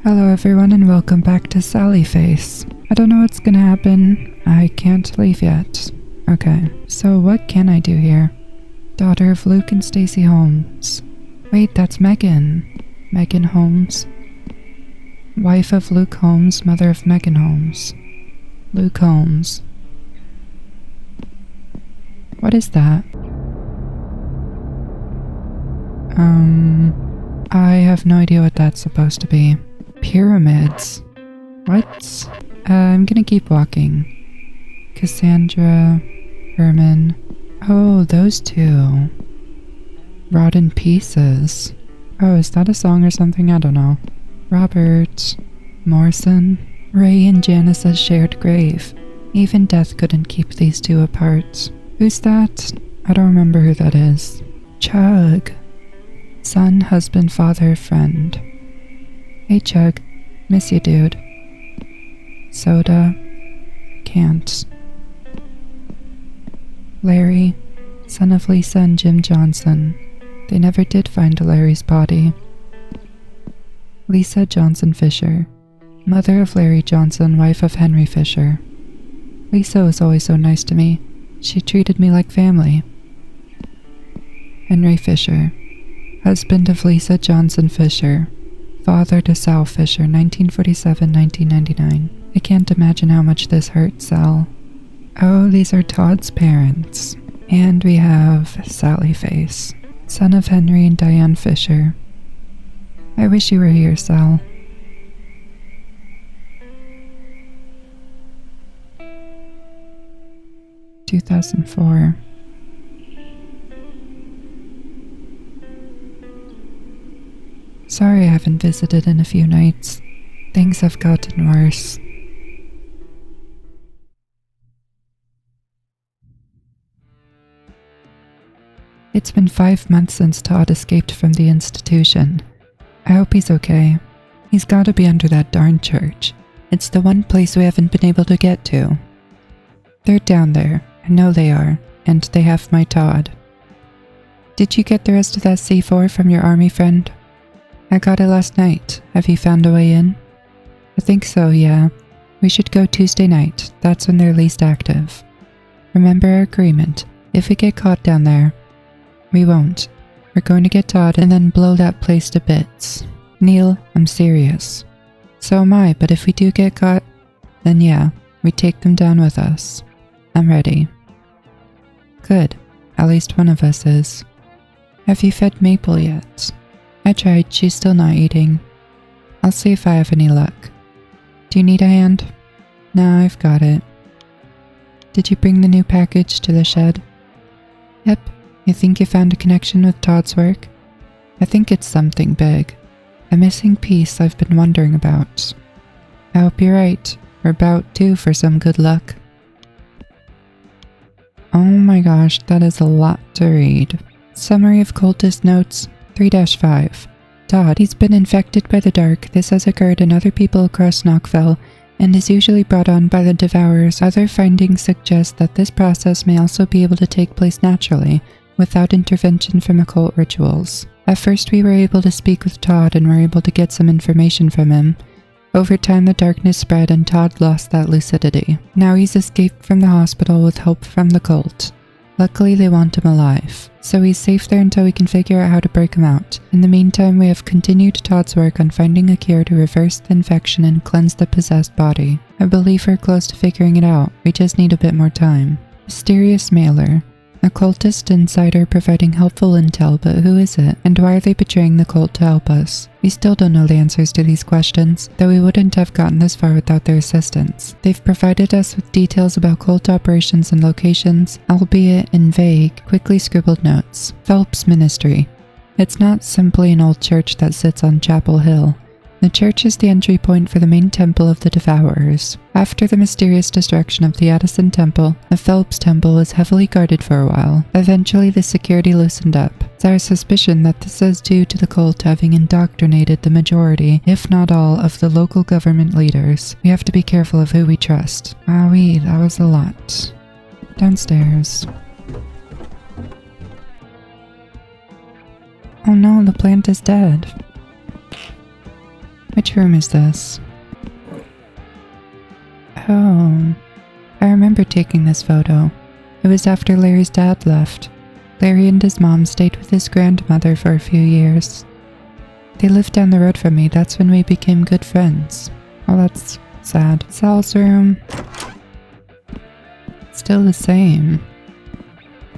Hello everyone and welcome back to Sally Face. I don't know what's gonna happen. I can't leave yet. Okay, so what can I do here? Daughter of Luke and Stacy Holmes. Wait, that's Megan. Megan Holmes. Wife of Luke Holmes, mother of Megan Holmes. Luke Holmes. What is that? I have no idea what that's supposed to be. Pyramids. What? I'm gonna keep walking. Cassandra, Herman. Oh, those two. Rotten Pieces. Oh, is that a song or something? I don't know. Robert. Morrison. Ray and Janice's shared grave. Even death couldn't keep these two apart. Who's that? I don't remember who that is. Chug. Son, husband, father, friend. Hey Chug, miss you dude. Soda. Can't. Larry, son of Lisa and Jim Johnson. They never did find Larry's body. Lisa Johnson Fisher, mother of Larry Johnson, wife of Henry Fisher. Lisa was always so nice to me. She treated me like family. Henry Fisher, husband of Lisa Johnson Fisher, father to Sal Fisher, 1947-1999. I can't imagine how much this hurt Sal. Oh, these are Todd's parents. And we have Sally Face, son of Henry and Diane Fisher. I wish you were here, Sal. – 2004. Sorry I haven't visited in a few nights. Things have gotten worse. It's been 5 months since Todd escaped from the institution. I hope he's okay. He's gotta be under that darn church. It's the one place we haven't been able to get to. They're down there. I know they are. And they have my Todd. Did you get the rest of that C4 from your army friend? I got it last night. Have you found a way in? I think so, yeah. We should go Tuesday night. That's when they're least active. Remember our agreement. If we get caught down there, we won't. We're going to get Todd and then blow that place to bits. Neil, I'm serious. So am I, but if we do get caught, then yeah, we take them down with us. I'm ready. Good. At least one of us is. Have you fed Maple yet? I tried, she's still not eating. I'll see if I have any luck. Do you need a hand? No, I've got it. Did you bring the new package to the shed? Yep. You think you found a connection with Todd's work? I think it's something big. A missing piece I've been wondering about. I hope you're right. We're about due for some good luck. Oh my gosh, that is a lot to read. Summary of cultist notes 3-5. Todd, he's been infected by the dark. This has occurred in other people across Knockville and is usually brought on by the Devourers. Other findings suggest that this process may also be able to take place naturally, without intervention from occult rituals. At first we were able to speak with Todd and were able to get some information from him. Over time the darkness spread and Todd lost that lucidity. Now he's escaped from the hospital with help from the cult. Luckily they want him alive, so he's safe there until we can figure out how to break him out. In the meantime, we have continued Todd's work on finding a cure to reverse the infection and cleanse the possessed body. I believe we're close to figuring it out, we just need a bit more time. Mysterious mailer. A cultist insider providing helpful intel, but who is it? And why are they betraying the cult to help us? We still don't know the answers to these questions, though we wouldn't have gotten this far without their assistance. They've provided us with details about cult operations and locations, albeit in vague, quickly scribbled notes. Phelps Ministry. It's not simply an old church that sits on Chapel Hill. The church is the entry point for the main temple of the Devourers. After the mysterious destruction of the Addison Temple, the Phelps Temple was heavily guarded for a while. Eventually the security loosened up. It's our suspicion that this is due to the cult having indoctrinated the majority, if not all, of the local government leaders. We have to be careful of who we trust. Wowee, that was a lot. Downstairs. Oh no, the plant is dead. Which room is this? Oh, I remember taking this photo. It was after Larry's dad left. Larry and his mom stayed with his grandmother for a few years. They lived down the road from me. That's when we became good friends. Oh, that's sad. Sal's room. Still the same.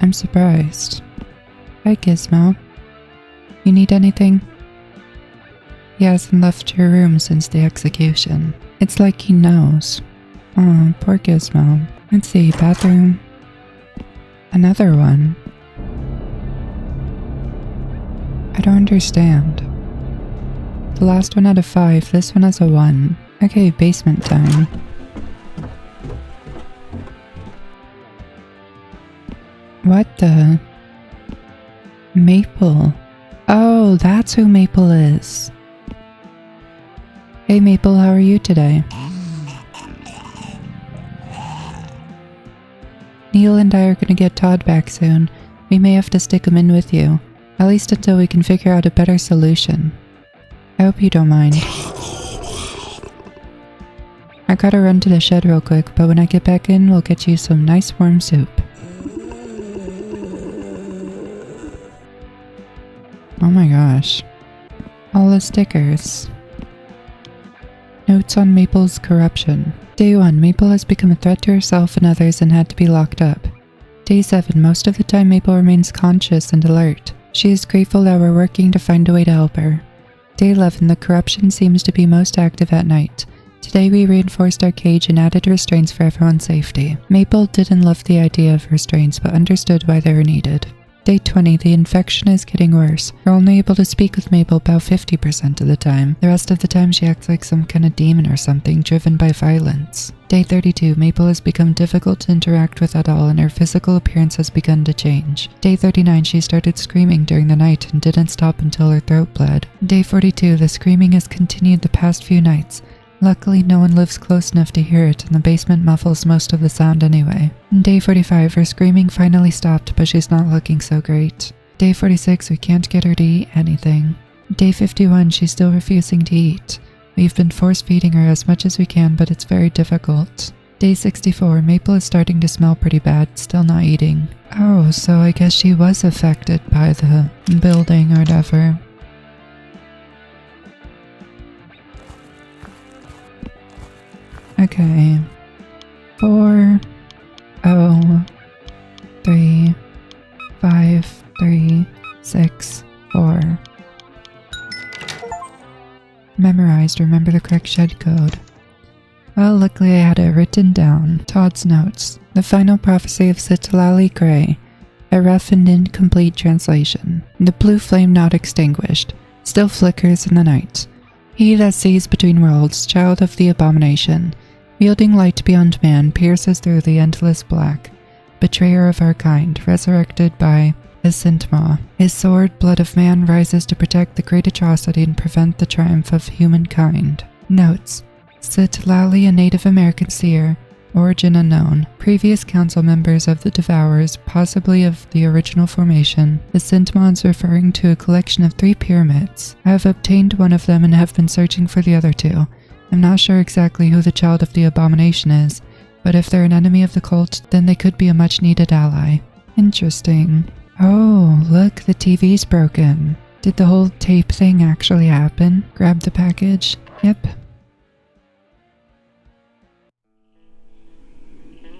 I'm surprised. Hi, Gizmo. You need anything? He hasn't left your room since the execution. It's like he knows. Oh, poor Gizmo. Let's see, bathroom. Another one. I don't understand. The last one had a 5, this one has a 1. Okay, basement time. What the? Maple. Oh, that's who Maple is. Hey Maple, how are you today? Neil and I are gonna get Todd back soon. We may have to stick him in with you, at least until we can figure out a better solution. I hope you don't mind. I gotta run to the shed real quick, but when I get back in, we'll get you some nice warm soup. Oh my gosh. All the stickers. Notes on Maple's corruption. Day 1, Maple has become a threat to herself and others and had to be locked up. Day 7, most of the time Maple remains conscious and alert. She is grateful that we're working to find a way to help her. Day 11, the corruption seems to be most active at night. Today we reinforced our cage and added restraints for everyone's safety. Maple didn't love the idea of restraints but understood why they were needed. Day 20, the infection is getting worse. We're only able to speak with Maple about 50% of the time. The rest of the time she acts like some kind of demon or something, driven by violence. Day 32, Maple has become difficult to interact with at all and her physical appearance has begun to change. Day 39, she started screaming during the night and didn't stop until her throat bled. Day 42, the screaming has continued the past few nights. Luckily, no one lives close enough to hear it, and the basement muffles most of the sound anyway. Day 45, her screaming finally stopped, but she's not looking so great. Day 46, we can't get her to eat anything. Day 51, she's still refusing to eat. We've been force-feeding her as much as we can, but it's very difficult. Day 64, Maple is starting to smell pretty bad, still not eating. Oh, so I guess she was affected by the building or whatever. Okay. 4, 0, 3, 5, 3, 6, 4. Memorized, remember the correct shed code. Well, luckily I had it written down. Todd's notes. The final prophecy of Sitalali Gray. A rough and incomplete translation. The blue flame not extinguished. Still flickers in the night. He that sees between worlds, child of the abomination. Wielding light beyond man, pierces through the endless black. Betrayer of our kind, resurrected by Isintma. His sword, blood of man, rises to protect the great atrocity and prevent the triumph of humankind. Notes. Sitlali, a Native American seer. Origin unknown. Previous council members of the Devourers, possibly of the original formation. The Isintma is referring to a collection of 3 pyramids. I have obtained one of them and have been searching for the other 2. I'm not sure exactly who the child of the abomination is, but if they're an enemy of the cult, then they could be a much-needed ally. Interesting. Oh, look, the TV's broken. Did the whole tape thing actually happen? Grab the package. Yep.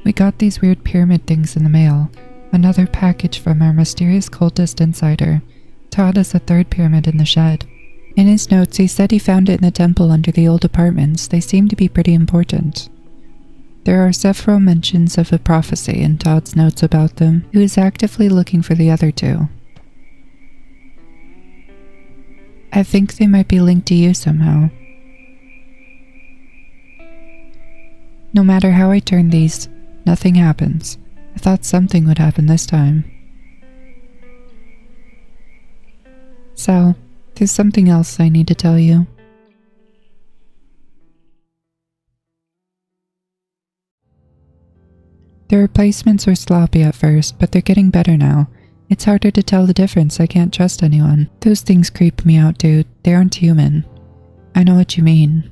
We got these weird pyramid things in the mail. Another package from our mysterious cultist insider. Todd has a 3rd pyramid in the shed. In his notes, he said he found it in the temple under the old apartments. They seem to be pretty important. There are several mentions of a prophecy in Todd's notes about them. He was actively looking for the other 2. I think they might be linked to you somehow. No matter how I turn these, nothing happens. I thought something would happen this time. Sal, there's something else I need to tell you. The replacements were sloppy at first, but they're getting better now. It's harder to tell the difference. I can't trust anyone. Those things creep me out, dude. They aren't human. I know what you mean.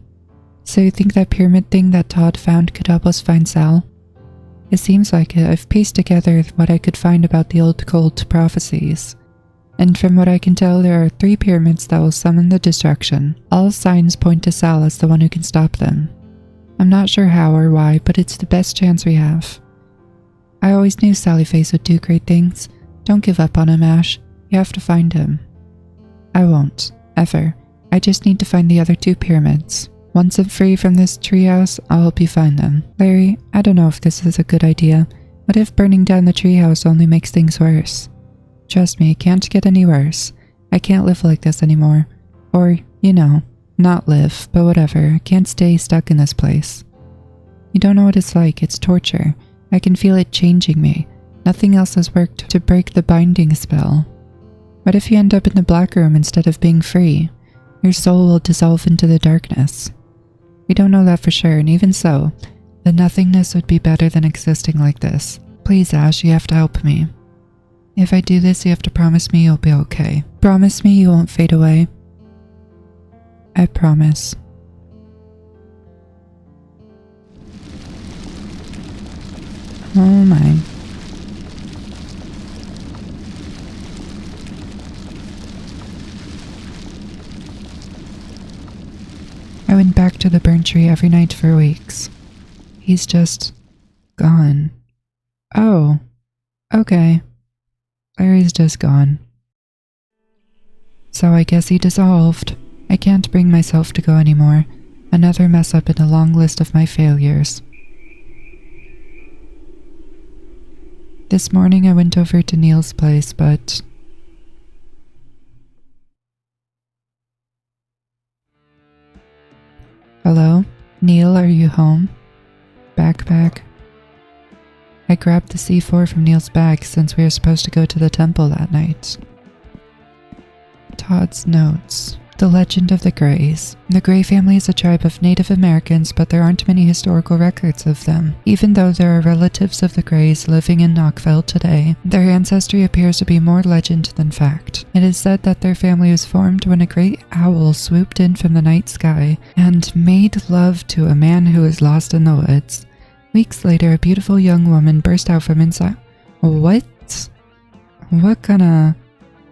So you think that pyramid thing that Todd found could help us find Sal? It seems like it. I've pieced together what I could find about the old cult prophecies. And from what I can tell, there are 3 pyramids that will summon the destruction. All signs point to Sal as the one who can stop them. I'm not sure how or why, but it's the best chance we have. I always knew Sallyface would do great things. Don't give up on him, Ash. You have to find him. I won't. Ever. I just need to find the other 2 pyramids. Once I'm free from this treehouse, I'll help you find them. Larry, I don't know if this is a good idea. What if burning down the treehouse only makes things worse? Trust me, it can't get any worse. I can't live like this anymore. Or, not live, but whatever. I can't stay stuck in this place. You don't know what it's like. It's torture. I can feel it changing me. Nothing else has worked to break the binding spell. What if you end up in the black room instead of being free? Your soul will dissolve into the darkness. We don't know that for sure, and even so, the nothingness would be better than existing like this. Please, Ash, you have to help me. If I do this, you have to promise me you'll be okay. Promise me you won't fade away. I promise. Oh my. I went back to the burnt tree every night for weeks. He's just gone. Oh, okay. Larry's just gone. So I guess he dissolved. I can't bring myself to go anymore. Another mess up in a long list of my failures. This morning I went over to Neil's place, but... Hello? Neil, are you home? Backpack. I grabbed the C4 from Neil's bag since we were supposed to go to the temple that night. Todd's notes. The legend of the Greys. The Grey family is a tribe of Native Americans, but there aren't many historical records of them. Even though there are relatives of the Greys living in Knoxville today, their ancestry appears to be more legend than fact. It is said that their family was formed when a great owl swooped in from the night sky and made love to a man who was lost in the woods. Weeks later, a beautiful young woman burst out from inside. What? What kinda...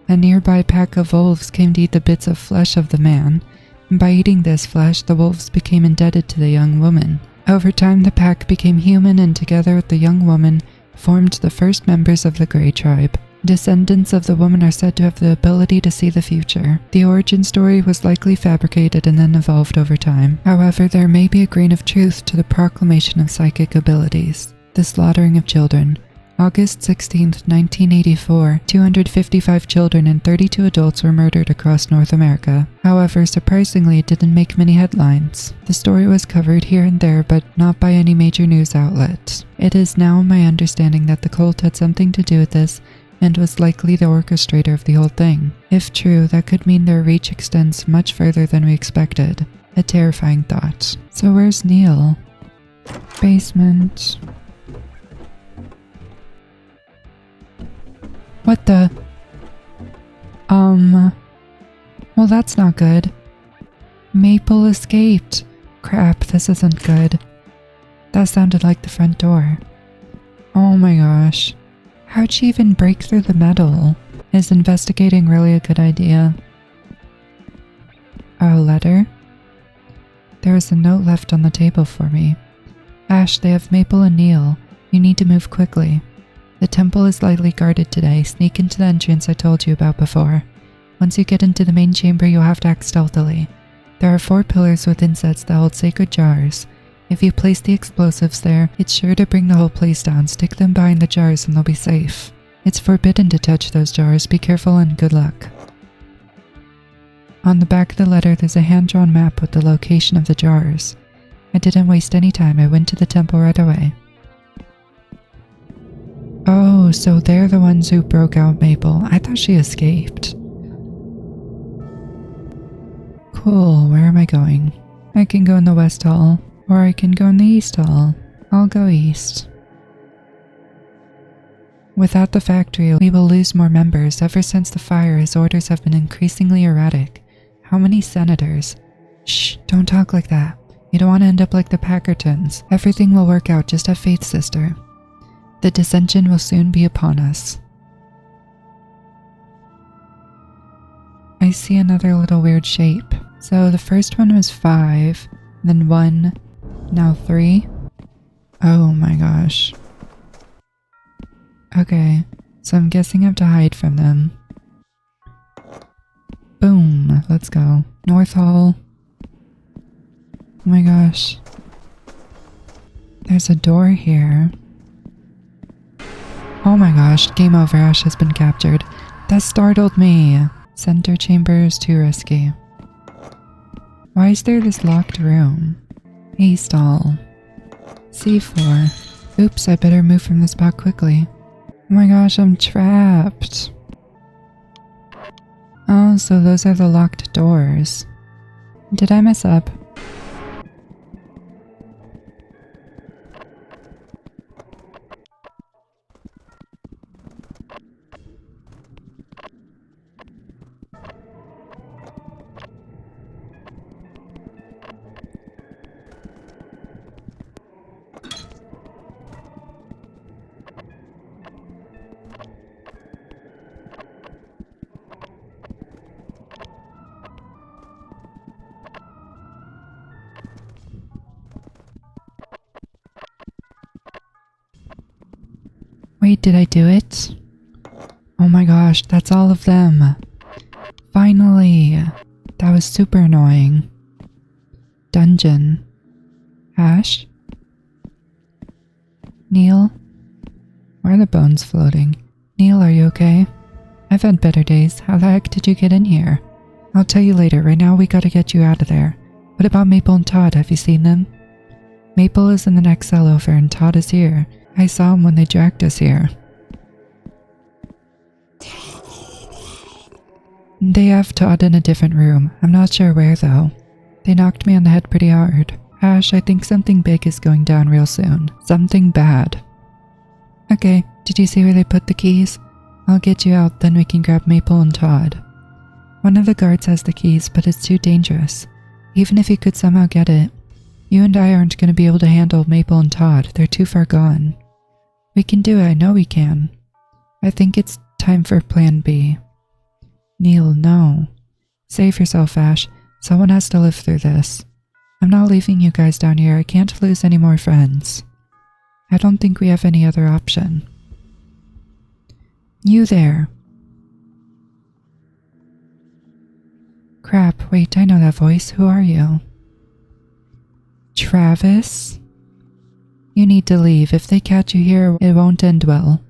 A nearby pack of wolves came to eat the bits of flesh of the man, and by eating this flesh, the wolves became indebted to the young woman. Over time, the pack became human and together with the young woman, formed the first members of the Grey tribe. Descendants of the woman are said to have the ability to see the future. The origin story was likely fabricated and then evolved over time. However, there may be a grain of truth to the proclamation of psychic abilities. The slaughtering of children. August 16, 1984, 255 children and 32 adults were murdered across North America. However, surprisingly, it didn't make many headlines. The story was covered here and there, but not by any major news outlet. It is now my understanding that the cult had something to do with this and was likely the orchestrator of the whole thing. If true, that could mean their reach extends much further than we expected. A terrifying thought. So where's Neil? Basement... What the? Well, that's not good. Maple escaped. Crap, this isn't good. That sounded like the front door. Oh my gosh. How'd she even break through the metal? Is investigating really a good idea? A letter? There was a note left on the table for me. Ash, they have Maple and Neil. You need to move quickly. The temple is lightly guarded today. Sneak into the entrance I told you about before. Once you get into the main chamber, you'll have to act stealthily. There are 4 pillars with insets that hold sacred jars. If you place the explosives there, it's sure to bring the whole place down. Stick them behind the jars and they'll be safe. It's forbidden to touch those jars. Be careful and good luck. On the back of the letter, there's a hand-drawn map with the location of the jars. I didn't waste any time. I went to the temple right away. Oh, so they're the ones who broke out Maple. I thought she escaped. Cool, where am I going? I can go in the West Hall, or I can go in the East Hall. I'll go East. Without the factory, we will lose more members. Ever since the fire, his orders have been increasingly erratic. How many senators? Shh, don't talk like that. You don't want to end up like the Packertons. Everything will work out, just have faith, sister. The dissension will soon be upon us. I see another little weird shape. So the first one was 5, then 1, now 3. Oh my gosh. Okay, so I'm guessing I have to hide from them. Boom, let's go. North Hall. Oh my gosh. There's a door here. Oh my gosh, game over, Ash has been captured. That startled me. Center chamber is too risky. Why is there this locked room? A stall. C4. Oops, I better move from this spot quickly. Oh my gosh, I'm trapped. Oh, so those are the locked doors. Did I mess up? Wait, did I do it? Oh my gosh, that's all of them. Finally! That was super annoying. Dungeon. Ash? Neil? Why are the bones floating? Neil, are you okay? I've had better days. How the heck did you get in here? I'll tell you later. Right now we gotta get you out of there. What about Maple and Todd? Have you seen them? Maple is in the next cell over and Todd is here. I saw him when they dragged us here. They have Todd in a different room. I'm not sure where though. They knocked me on the head pretty hard. Ash, I think something big is going down real soon. Something bad. Okay, did you see where they put the keys? I'll get you out, then we can grab Maple and Todd. One of the guards has the keys, but it's too dangerous. Even if he could somehow get it, you and I aren't going to be able to handle Maple and Todd. They're too far gone. We can do it, I know we can. I think it's time for plan B. Neil, no. Save yourself, Ash. Someone has to live through this. I'm not leaving you guys down here. I can't lose any more friends. I don't think we have any other option. You there. Crap, wait, I know that voice. Who are you? Travis? You need to leave. If they catch you here, it won't end well.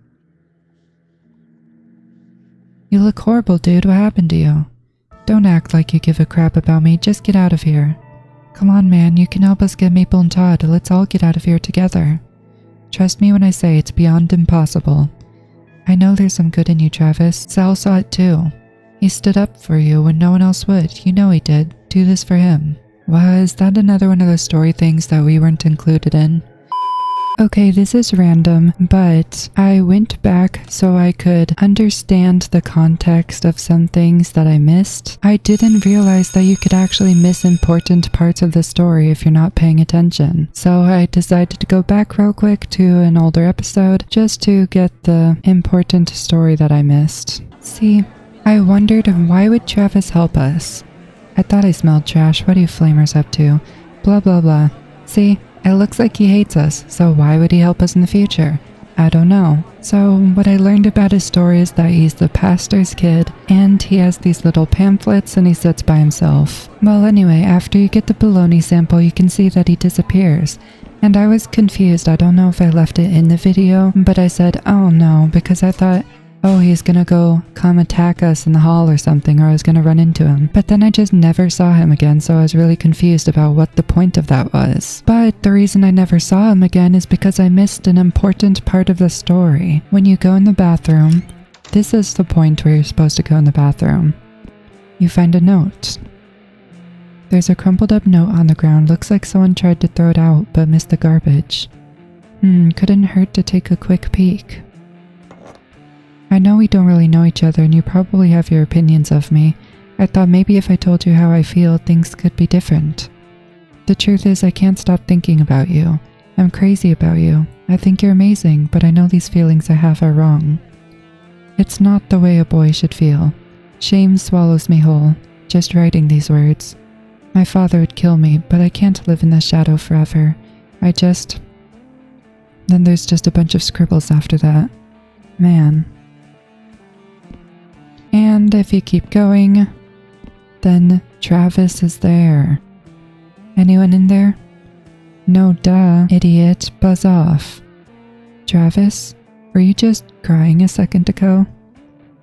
You look horrible, dude. What happened to you? Don't act like you give a crap about me. Just get out of here. Come on, man. You can help us get Maple and Todd. Let's all get out of here together. Trust me when I say it's beyond impossible. I know there's some good in you, Travis. Sal saw it too. He stood up for you when no one else would. You know he did. Do this for him. Was that another one of those story things that we weren't included in? Okay, this is random, but I went back so I could understand the context of some things that I missed. I didn't realize that you could actually miss important parts of the story if you're not paying attention. So I decided to go back real quick to an older episode just to get the important story that I missed. See, I wondered why would Travis help us? I thought I smelled trash. What are you flamers up to? Blah blah blah. See? It looks like he hates us, so why would he help us in the future? I don't know. So what I learned about his story is that he's the pastor's kid, and he has these little pamphlets and he sits by himself. Well anyway, after you get the bologna sample you can see that he disappears. And I was confused. I don't know if I left it in the video, but I said, oh no, because I thought, oh, he's gonna go come attack us in the hall or something, or I was gonna run into him. But then I just never saw him again, so I was really confused about what the point of that was. But the reason I never saw him again is because I missed an important part of the story. When you go in the bathroom, this is the point where you're supposed to go in the bathroom. You find a note. There's a crumpled up note on the ground. Looks like someone tried to throw it out, but missed the garbage. Couldn't hurt to take a quick peek. I know we don't really know each other and you probably have your opinions of me, I thought maybe if I told you how I feel, things could be different. The truth is, I can't stop thinking about you. I'm crazy about you. I think you're amazing, but I know these feelings I have are wrong. It's not the way a boy should feel. Shame swallows me whole, just writing these words. My father would kill me, but I can't live in the shadow forever. Then there's just a bunch of scribbles after that. Man. And if you keep going, then Travis is there. Anyone in there? No, duh, idiot, buzz off. Travis, were you just crying a second ago?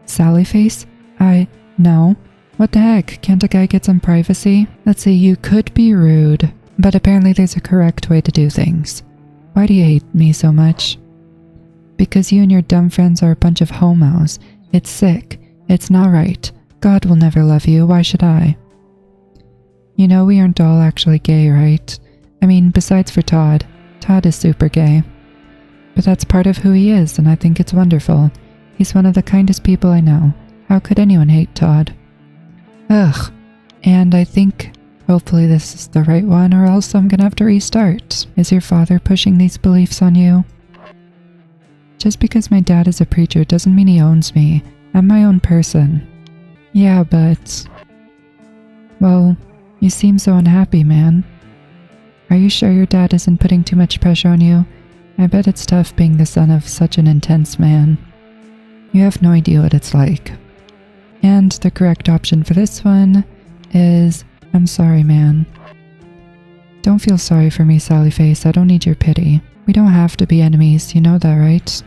Sally face? No. What the heck, can't a guy get some privacy? Let's see, you could be rude, but apparently there's a correct way to do things. Why do you hate me so much? Because you and your dumb friends are a bunch of homos. It's sick. It's not right. God will never love you, why should I? You know we aren't all actually gay, right? I mean, besides for Todd. Todd is super gay. But that's part of who he is, and I think it's wonderful. He's one of the kindest people I know. How could anyone hate Todd? Ugh. And I think, hopefully this is the right one, or else I'm gonna have to restart. Is your father pushing these beliefs on you? Just because my dad is a preacher doesn't mean he owns me. I'm my own person. Yeah, but... Well, you seem so unhappy, man. Are you sure your dad isn't putting too much pressure on you? I bet it's tough being the son of such an intense man. You have no idea what it's like. And the correct option for this one is, I'm sorry, man. Don't feel sorry for me, Sally Face. I don't need your pity. We don't have to be enemies, you know that, right?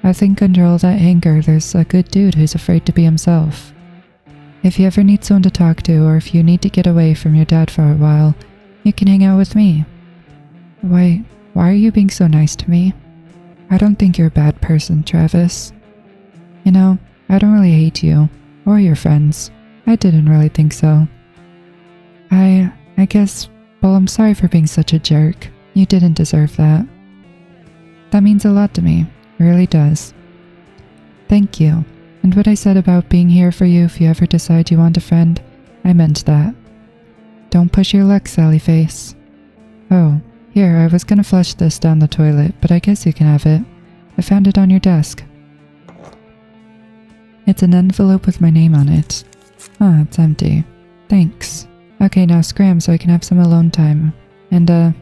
I think under all that anger, there's a good dude who's afraid to be himself. If you ever need someone to talk to, or if you need to get away from your dad for a while, you can hang out with me. Why are you being so nice to me? I don't think you're a bad person, Travis. You know, I don't really hate you, or your friends. I didn't really think so. I guess, well, I'm sorry for being such a jerk. You didn't deserve that. That means a lot to me, it really does. Thank you. And what I said about being here for you if you ever decide you want a friend, I meant that. Don't push your luck, Sally Face. Oh, here, I was gonna flush this down the toilet, but I guess you can have it. I found it on your desk. It's an envelope with my name on it. Ah, it's empty. Thanks. Okay, now scram so I can have some alone time. And,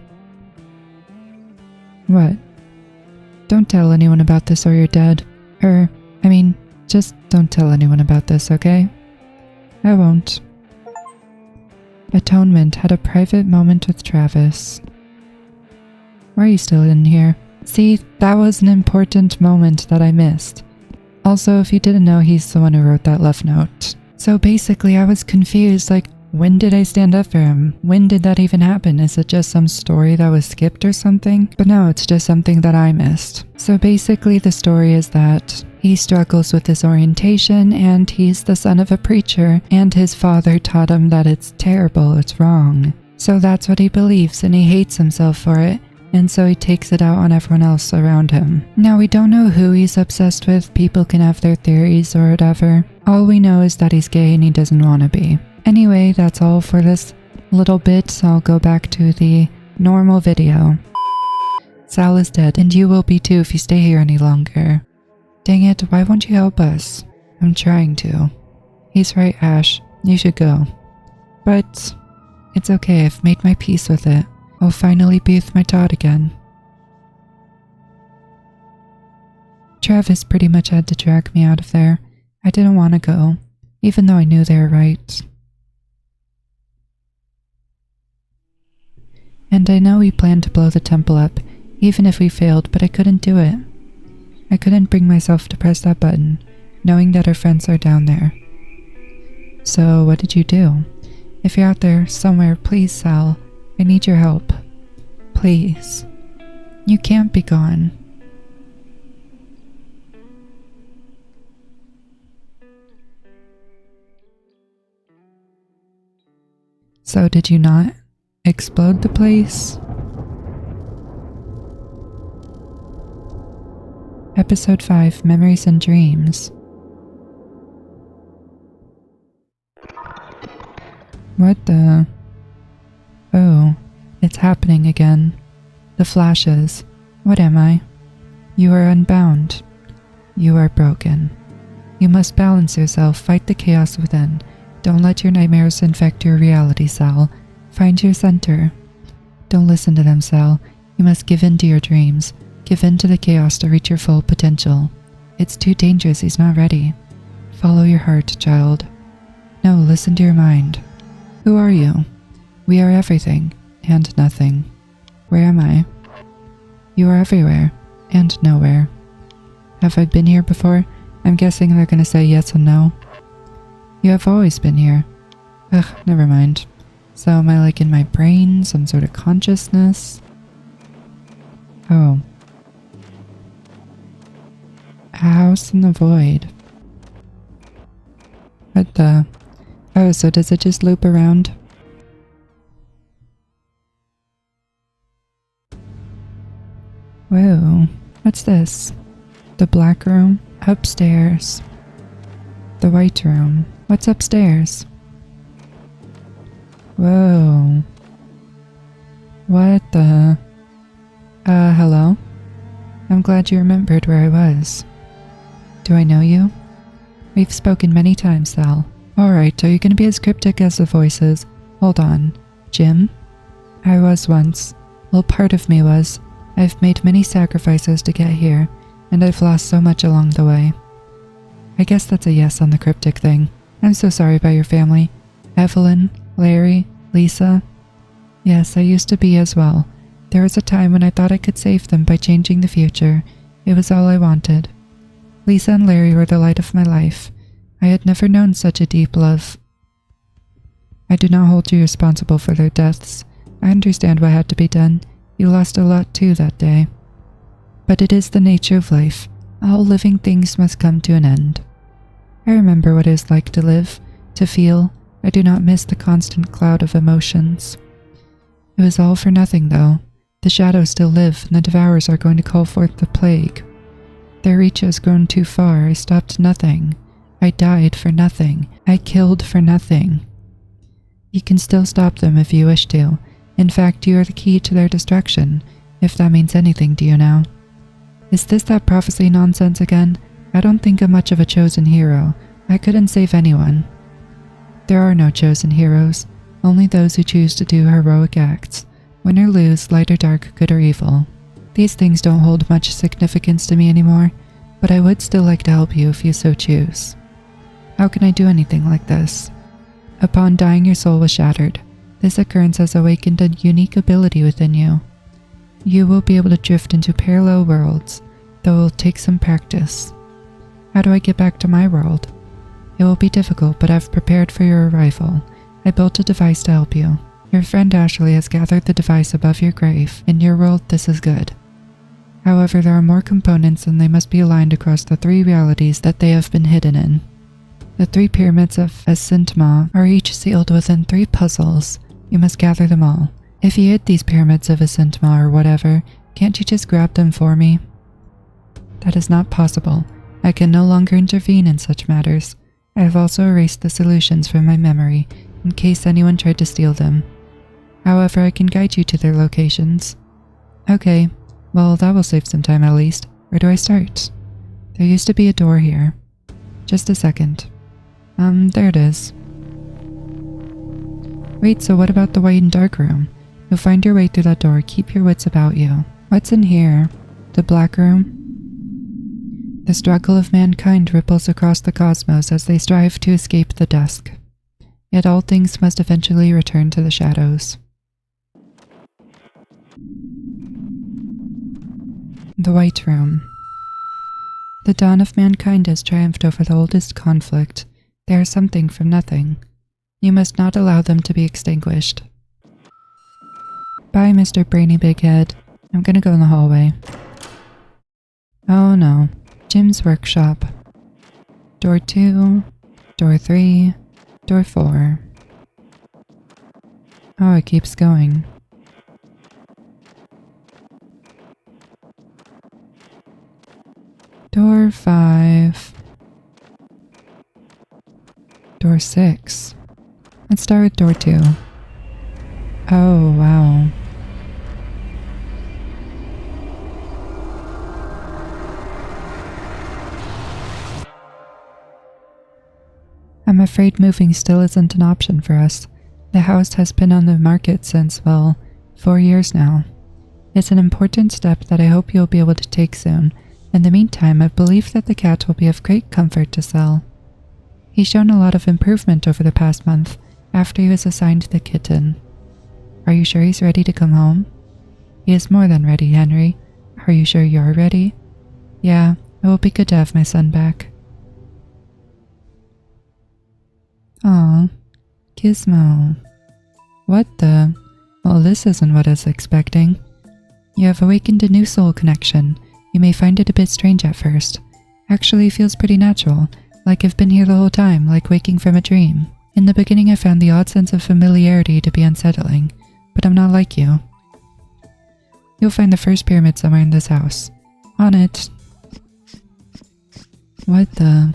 What? Don't tell anyone about this or you're dead. Just don't tell anyone about this, okay? I won't. Atonement had a private moment with Travis. Why are you still in here? See, that was an important moment that I missed. Also, if you didn't know, he's the one who wrote that love note. So basically, I was confused, like, when did I stand up for him? When did that even happen? Is it just some story that was skipped or something? But no, it's just something that I missed. So basically, the story is that he struggles with his orientation, and he's the son of a preacher, and his father taught him that it's terrible, it's wrong. So that's what he believes, and he hates himself for it. And so he takes it out on everyone else around him. Now, we don't know who he's obsessed with. People can have their theories or whatever. All we know is that he's gay and he doesn't want to be. Anyway, that's all for this little bit, so I'll go back to the normal video. Sal is dead, and you will be too if you stay here any longer. Dang it, why won't you help us? I'm trying to. He's right, Ash. You should go. But it's okay, I've made my peace with it. I'll finally be with my Todd again. Travis pretty much had to drag me out of there. I didn't want to go, even though I knew they were right. And I know we planned to blow the temple up, even if we failed, but I couldn't do it. I couldn't bring myself to press that button, knowing that our friends are down there. So what did you do? If you're out there somewhere, please, Sal, I need your help. Please. You can't be gone. So did you not explode the place? Episode 5, Memories and Dreams. What the? Oh, it's happening again. The flashes. What am I? You are unbound. You are broken. You must balance yourself, fight the chaos within. Don't let your nightmares infect your reality, Sal. Find your center. Don't listen to them, Sal. You must give in to your dreams. Give in to the chaos to reach your full potential. It's too dangerous, he's not ready. Follow your heart, child. No, listen to your mind. Who are you? We are everything, and nothing. Where am I? You are everywhere, and nowhere. Have I been here before? I'm guessing they're gonna say yes and no. You have always been here. Ugh, never mind. So am I like in my brain, some sort of consciousness? Oh. A house in the void. What the? Oh, so does it just loop around? Whoa, what's this? The black room? Upstairs. The white room. What's upstairs? Whoa. What the? Hello? I'm glad you remembered where I was. Do I know you? We've spoken many times, Sal. Alright, are you gonna be as cryptic as the voices? Hold on. Jim? I was once. Well, part of me was. I've made many sacrifices to get here, and I've lost so much along the way. I guess that's a yes on the cryptic thing. I'm so sorry about your family. Evelyn, Larry, Lisa. Yes, I used to be as well. There was a time when I thought I could save them by changing the future. It was all I wanted. Lisa and Larry were the light of my life. I had never known such a deep love. I do not hold you responsible for their deaths. I understand what had to be done. You lost a lot too that day. But it is the nature of life. All living things must come to an end. I remember what it is like to live, to feel. I do not miss the constant cloud of emotions. It was all for nothing, though. The shadows still live, and the devourers are going to call forth the plague. Their reach has grown too far. I stopped nothing. I died for nothing. I killed for nothing. You can still stop them if you wish to. In fact, you are the key to their destruction, if that means anything to you now. Is this that prophecy nonsense again? I don't think I'm much of a chosen hero. I couldn't save anyone. There are no chosen heroes, only those who choose to do heroic acts. Win or lose, light or dark, good or evil. These things don't hold much significance to me anymore, but I would still like to help you if you so choose. How can I do anything like this? Upon dying, your soul was shattered. This occurrence has awakened a unique ability within you. You will be able to drift into parallel worlds, though it will take some practice. How do I get back to my world? It will be difficult, but I've prepared for your arrival. I built a device to help you. Your friend Ashley has gathered the device above your grave. In your world, this is good. However, there are more components and they must be aligned across the 3 realities that they have been hidden in. The 3 pyramids of Asintma are each sealed within 3 puzzles. You must gather them all. If you hid these pyramids of Asintma or whatever, can't you just grab them for me? That is not possible. I can no longer intervene in such matters. I have also erased the solutions from my memory, in case anyone tried to steal them. However, I can guide you to their locations. Okay, well that will save some time at least. Where do I start? There used to be a door here. Just a second. There it is. Wait, so what about the white and dark room? You'll find your way through that door, keep your wits about you. What's in here? The black room? The struggle of mankind ripples across the cosmos as they strive to escape the dusk. Yet all things must eventually return to the shadows. The white room. The dawn of mankind has triumphed over the oldest conflict. They are something from nothing. You must not allow them to be extinguished. Bye, Mr. Brainy Big Head. I'm gonna go in the hallway. Oh no. Jim's workshop. Door 2, door 3, door 4. Oh, it keeps going. Door 5. Door 6. Let's start with door 2. Oh, wow. I'm afraid moving still isn't an option for us. The house has been on the market since, well, 4 years now. It's an important step that I hope you'll be able to take soon. In the meantime, I believe that the cat will be of great comfort to sell. He's shown a lot of improvement over the past month after he was assigned the kitten. Are you sure he's ready to come home? He is more than ready, Henry. Are you sure you're ready? Yeah, it will be good to have my son back. Aw, Gizmo. What the? Well, this isn't what I was expecting. You have awakened a new soul connection. You may find it a bit strange at first. Actually, it feels pretty natural, like I've been here the whole time, like waking from a dream. In the beginning, I found the odd sense of familiarity to be unsettling, but I'm not like you. You'll find the first pyramid somewhere in this house. On it. What the?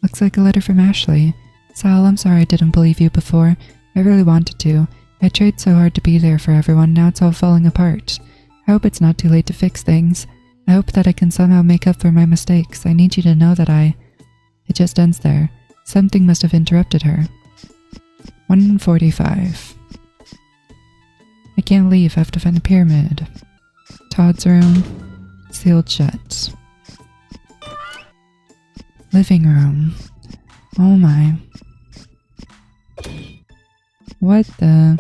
Looks like a letter from Ashley. Sal, I'm sorry I didn't believe you before. I really wanted to. I tried so hard to be there for everyone, now it's all falling apart. I hope it's not too late to fix things. I hope that I can somehow make up for my mistakes. I need you to know that It just ends there. Something must have interrupted her. 1:45. I can't leave, I have to find the pyramid. Todd's room. Sealed shut. Living room. Oh my. What the?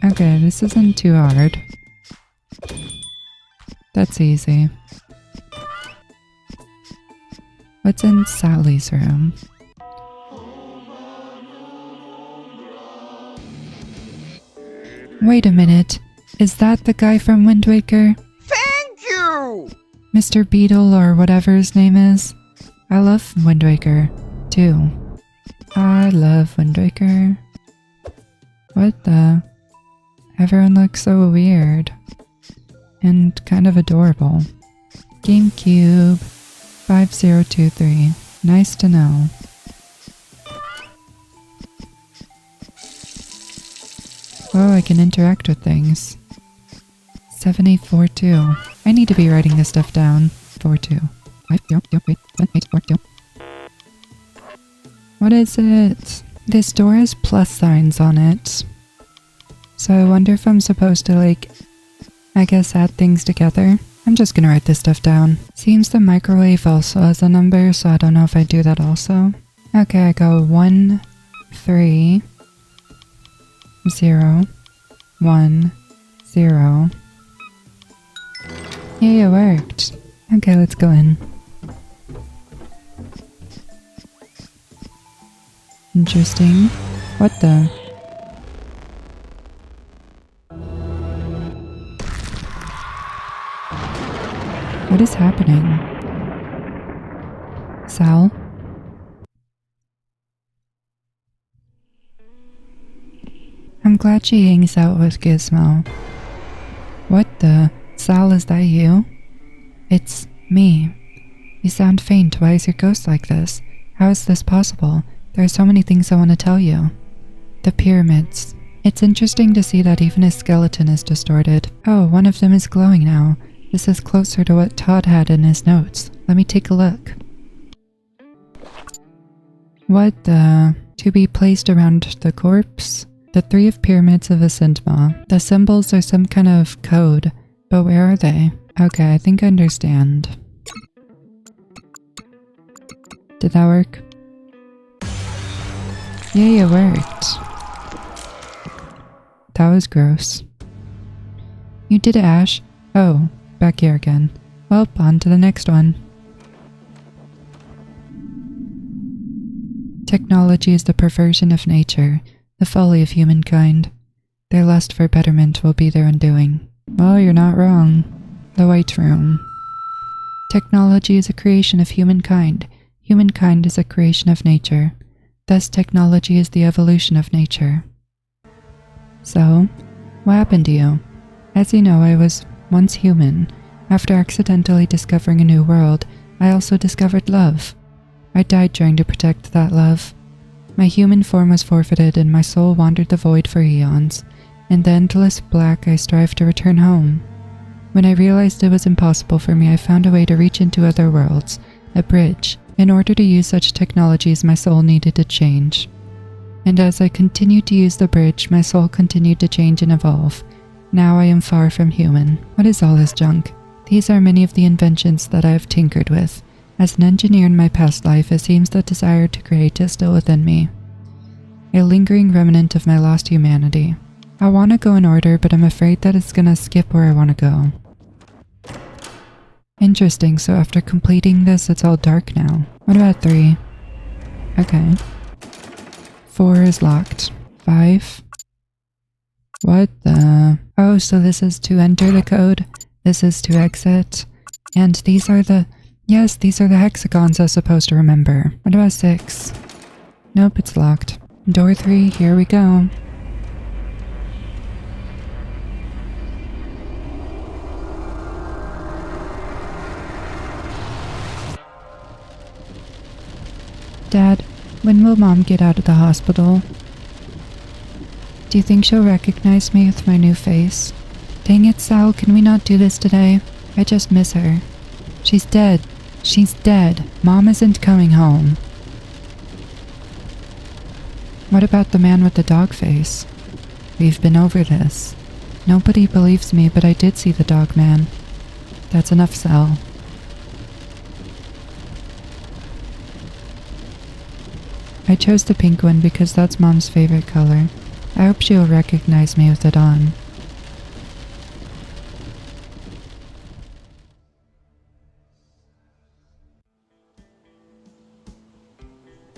Okay, this isn't too hard. That's easy. What's in Sally's room? Wait a minute. Is that the guy from Wind Waker? Thank you! Mr. Beetle or whatever his name is? I love Wind Waker, too. I love Wind Waker. What the? Everyone looks so weird. And kind of adorable. GameCube 5023. Nice to know. Oh, I can interact with things. 7842. I need to be writing this stuff down. 42. What is it? This door has plus signs on it. So I wonder if I'm supposed to, like, I guess add things together. I'm just gonna write this stuff down. Seems the microwave also has a number, so I don't know if I do that also. Okay, I go 1, 3, 0, 1, 0. Yay, it worked. Okay, let's go in. Interesting. What the? What is happening? Sal? I'm glad she hangs out with Gizmo. What the? Sal, is that you? It's me. You sound faint. Why is your ghost like this? How is this possible? There are so many things I want to tell you. The pyramids. It's interesting to see that even his skeleton is distorted. Oh, one of them is glowing now. This is closer to what Todd had in his notes. Let me take a look. What the? To be placed around the corpse? The 3 of pyramids of Asintma. The symbols are some kind of code, but where are they? Okay, I think I understand. Did that work? Yay, it worked. That was gross. You did it, Ash. Oh, back here again. Well, on to the next one. Technology is the perversion of nature, the folly of humankind. Their lust for betterment will be their undoing. Well, you're not wrong. The White Room. Technology is a creation of humankind. Humankind is a creation of nature. Thus, technology is the evolution of nature. So, what happened to you? As you know, I was once human. After accidentally discovering a new world, I also discovered love. I died trying to protect that love. My human form was forfeited and my soul wandered the void for eons. In the endless black, I strived to return home. When I realized it was impossible for me, I found a way to reach into other worlds, a bridge. In order to use such technologies, my soul needed to change. And as I continued to use the bridge, my soul continued to change and evolve. Now I am far from human. What is all this junk? These are many of the inventions that I have tinkered with. As an engineer in my past life, it seems the desire to create is still within me. A lingering remnant of my lost humanity. I want to go in order, but I'm afraid that it's gonna skip where I want to go. Interesting, so after completing this, it's all dark now. What about 3? Okay. 4 is locked. 5? What the... Oh, so this is to enter the code. This is to exit. And these are the... Yes, these are the hexagons I was supposed to remember. What about 6? Nope, it's locked. Door 3, here we go. Dad, when will Mom get out of the hospital? Do you think she'll recognize me with my new face? Dang it, Sal, can we not do this today? I just miss her. She's dead. She's dead. Mom isn't coming home. What about the man with the dog face? We've been over this. Nobody believes me, but I did see the dog man. That's enough, Sal. I chose the pink one because that's Mom's favorite color. I hope she'll recognize me with it on.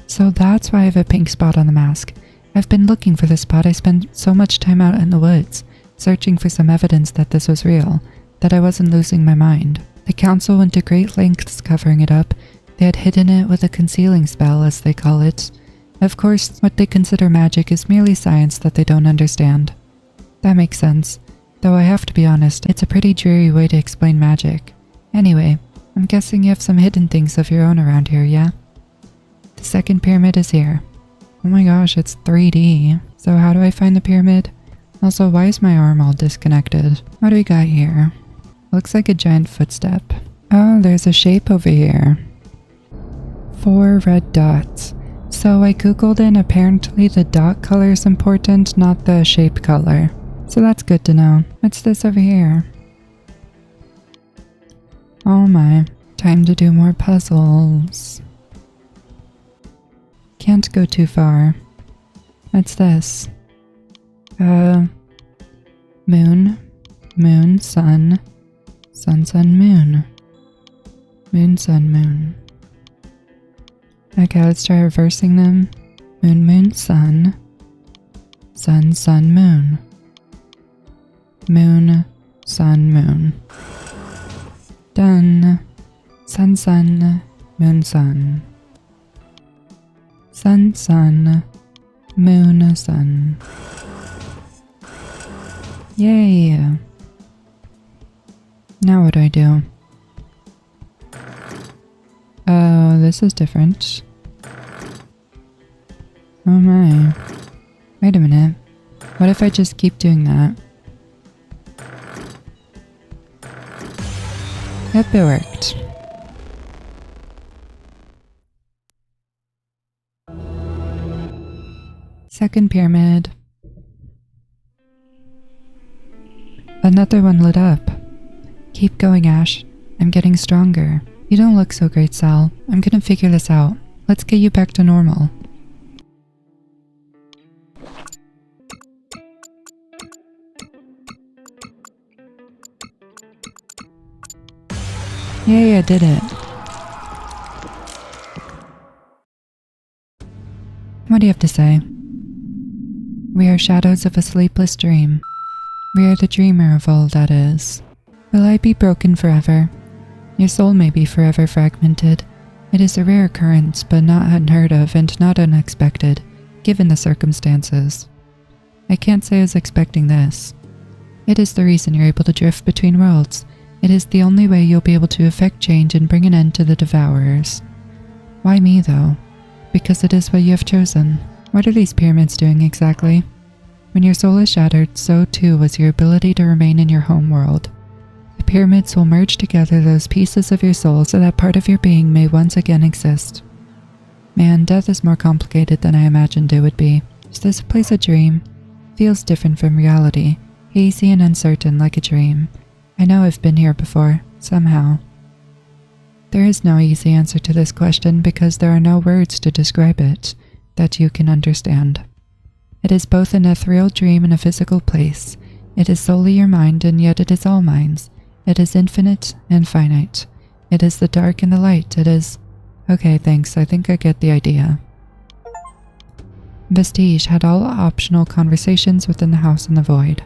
So that's why I have a pink spot on the mask. I've been looking for this spot. I spent so much time out in the woods, searching for some evidence that this was real, that I wasn't losing my mind. The council went to great lengths covering it up. They had hidden it with a concealing spell, as they call it. Of course, what they consider magic is merely science that they don't understand. That makes sense. Though I have to be honest, it's a pretty dreary way to explain magic. Anyway, I'm guessing you have some hidden things of your own around here, yeah? The second pyramid is here. Oh my gosh, it's 3D. So how do I find the pyramid? Also, why is my arm all disconnected? What do we got here? Looks like a giant footstep. Oh, there's a shape over here. 4 red dots. So I googled and apparently the dot color is important, not the shape color. So that's good to know. What's this over here? Oh my. Time to do more puzzles. Can't go too far. What's this? Moon. Moon, sun. Sun, sun, moon. Moon, sun, moon. Okay, let's try reversing them. Moon, moon, sun. Sun, sun, moon. Moon, sun, moon. Done. Sun, sun, moon, sun. Sun, sun, moon, sun. Yay! Now what do I do? Oh, this is different. Oh my. Wait a minute. What if I just keep doing that? Yep, it worked. Second pyramid. Another one lit up. Keep going, Ash. I'm getting stronger. You don't look so great, Sal. I'm gonna figure this out. Let's get you back to normal. Yay, I did it. What do you have to say? We are shadows of a sleepless dream. We are the dreamer of all that is. Will I be broken forever? Your soul may be forever fragmented. It is a rare occurrence, but not unheard of and not unexpected, given the circumstances. I can't say I was expecting this. It is the reason you're able to drift between worlds. It is the only way you'll be able to effect change and bring an end to the Devourers. Why me, though? Because it is what you have chosen. What are these pyramids doing exactly? When your soul is shattered, so too was your ability to remain in your home world. The pyramids will merge together those pieces of your soul so that part of your being may once again exist. Man, death is more complicated than I imagined it would be. Is this place a dream? Feels different from reality, hazy and uncertain like a dream. I know I've been here before, somehow. There is no easy answer to this question because there are no words to describe it that you can understand. It is both an ethereal dream and a physical place. It is solely your mind, and yet it is all minds. It is infinite and finite. It is the dark and the light. It is... Okay, thanks. I think I get the idea. Vestige had all optional conversations within the house in the void.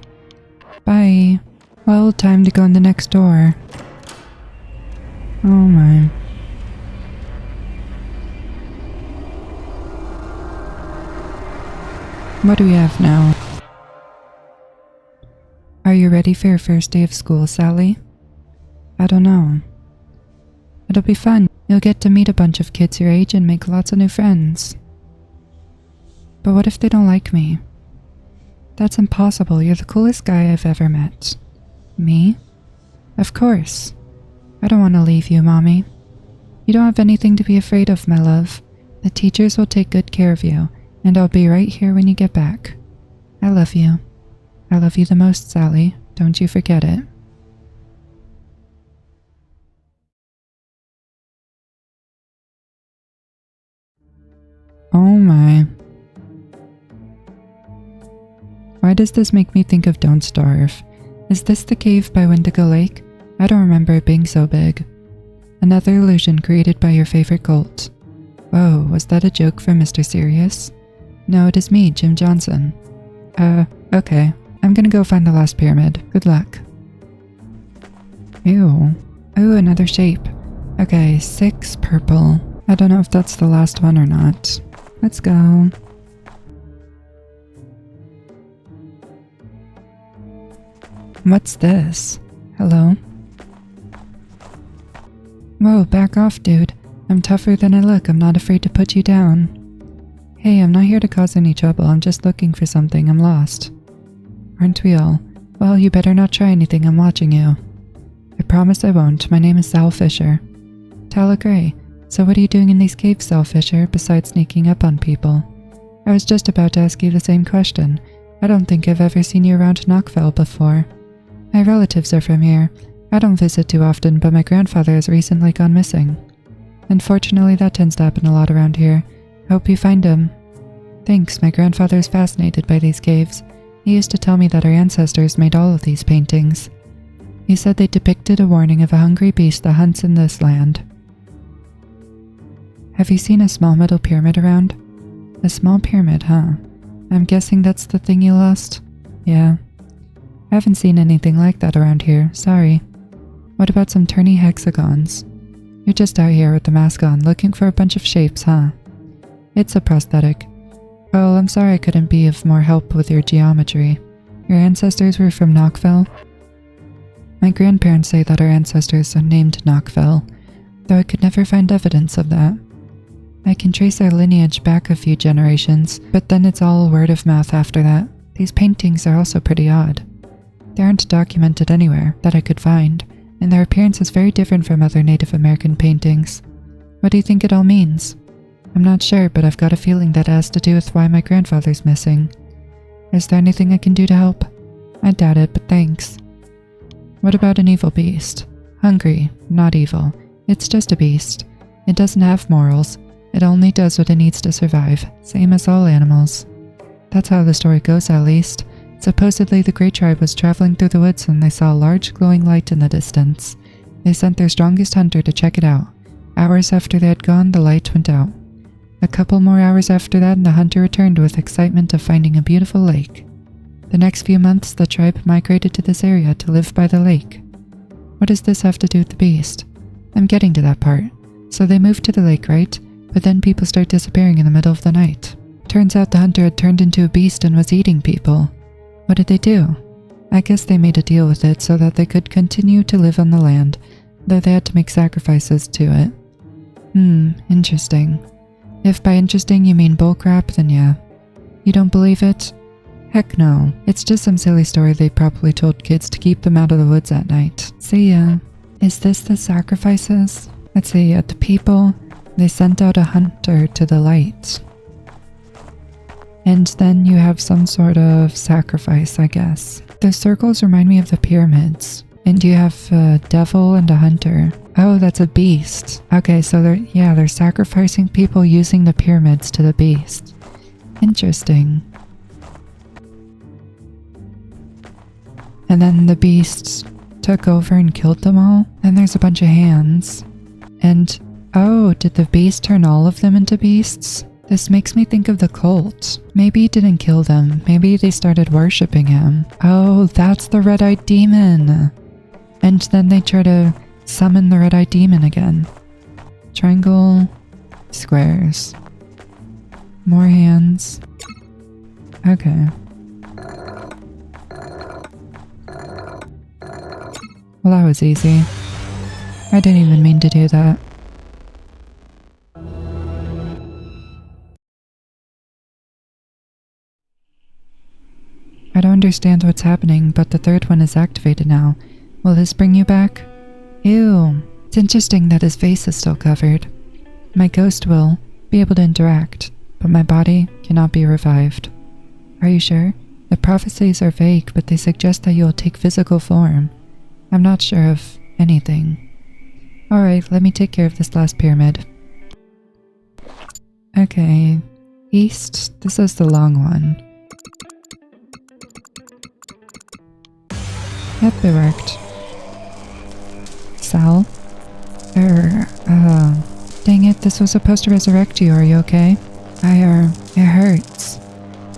Bye. Well, time to go in the next door. Oh my. What do we have now? Are you ready for your first day of school, Sally? I don't know. It'll be fun. You'll get to meet a bunch of kids your age and make lots of new friends. But what if they don't like me? That's impossible. You're the coolest guy I've ever met. Me? Of course. I don't want to leave you, Mommy. You don't have anything to be afraid of, my love. The teachers will take good care of you, and I'll be right here when you get back. I love you. I love you the most, Sally. Don't you forget it. Oh my. Why does this make me think of Don't Starve? Is this the cave by Wendigo Lake? I don't remember it being so big. Another illusion created by your favorite cult. Whoa, was that a joke from Mr. Serious? No, it is me, Jim Johnson. Okay. I'm gonna go find the last pyramid. Good luck. Ew. Ooh, another shape. Okay, 6 purple. I don't know if that's the last one or not. Let's go. What's this? Hello? Whoa, back off, dude. I'm tougher than I look. I'm not afraid to put you down. Hey, I'm not here to cause any trouble. I'm just looking for something. I'm lost. Aren't we all? Well, you better not try anything. I'm watching you. I promise I won't. My name is Sal Fisher. Tala Gray. So what are you doing in these caves, Sal Fisher, besides sneaking up on people? I was just about to ask you the same question. I don't think I've ever seen you around Knockfell before. My relatives are from here. I don't visit too often, but my grandfather has recently gone missing. Unfortunately, that tends to happen a lot around here. I hope you find him. Thanks, my grandfather is fascinated by these caves. He used to tell me that our ancestors made all of these paintings. He said they depicted a warning of a hungry beast that hunts in this land. Have you seen a small metal pyramid around? A small pyramid, huh? I'm guessing that's the thing you lost? Yeah. I haven't seen anything like that around here, sorry. What about some turny hexagons? You're just out here with the mask on, looking for a bunch of shapes, huh? It's a prosthetic. Well, I'm sorry I couldn't be of more help with your geometry. Your ancestors were from Knockfell? My grandparents say that our ancestors are named Knockfell, though I could never find evidence of that. I can trace our lineage back a few generations, but then it's all word of mouth after that. These paintings are also pretty odd. They aren't documented anywhere that I could find, and their appearance is very different from other Native American paintings. What do you think it all means? I'm not sure, but I've got a feeling that it has to do with why my grandfather's missing. Is there anything I can do to help? I doubt it, but thanks. What about an evil beast? Hungry, not evil. It's just a beast. It doesn't have morals. It only does what it needs to survive, same as all animals. That's how the story goes, at least. Supposedly, the Grey Tribe was traveling through the woods and they saw a large glowing light in the distance. They sent their strongest hunter to check it out. Hours after they had gone, the light went out. A couple more hours after that, and the hunter returned with excitement of finding a beautiful lake. The next few months, the tribe migrated to this area to live by the lake. What does this have to do with the beast? I'm getting to that part. So they moved to the lake, right? But then people start disappearing in the middle of the night. Turns out the hunter had turned into a beast and was eating people. What did they do? I guess they made a deal with it so that they could continue to live on the land, though they had to make sacrifices to it. Interesting. If by interesting you mean bullcrap, then yeah. You don't believe it? Heck no. It's just some silly story they probably told kids to keep them out of the woods at night. See ya. Is this the sacrifices? Let's see, the people, they sent out a hunter to the light. And then you have some sort of sacrifice, I guess. The circles remind me of the pyramids. And you have a devil and a hunter. Oh, that's a beast. Okay, so they're sacrificing people using the pyramids to the beast. Interesting. And then the beasts took over and killed them all. And there's a bunch of hands. And, oh, did the beast turn all of them into beasts? This makes me think of the cult. Maybe he didn't kill them. Maybe they started worshipping him. Oh, that's the red-eyed demon. And then they try to summon the red-eyed demon again. Triangle, squares. More hands. Okay. Well, that was easy. I didn't even mean to do that. I don't understand what's happening, but the third one is activated now. Will this bring you back? Ew. It's interesting that his face is still covered. My ghost will be able to interact, but my body cannot be revived. Are you sure? The prophecies are vague, but they suggest that you will take physical form. I'm not sure of anything. Alright, let me take care of this last pyramid. Okay. East, this is the long one. Yep, it worked. Sal? Dang it, this was supposed to resurrect you, are you okay? It hurts.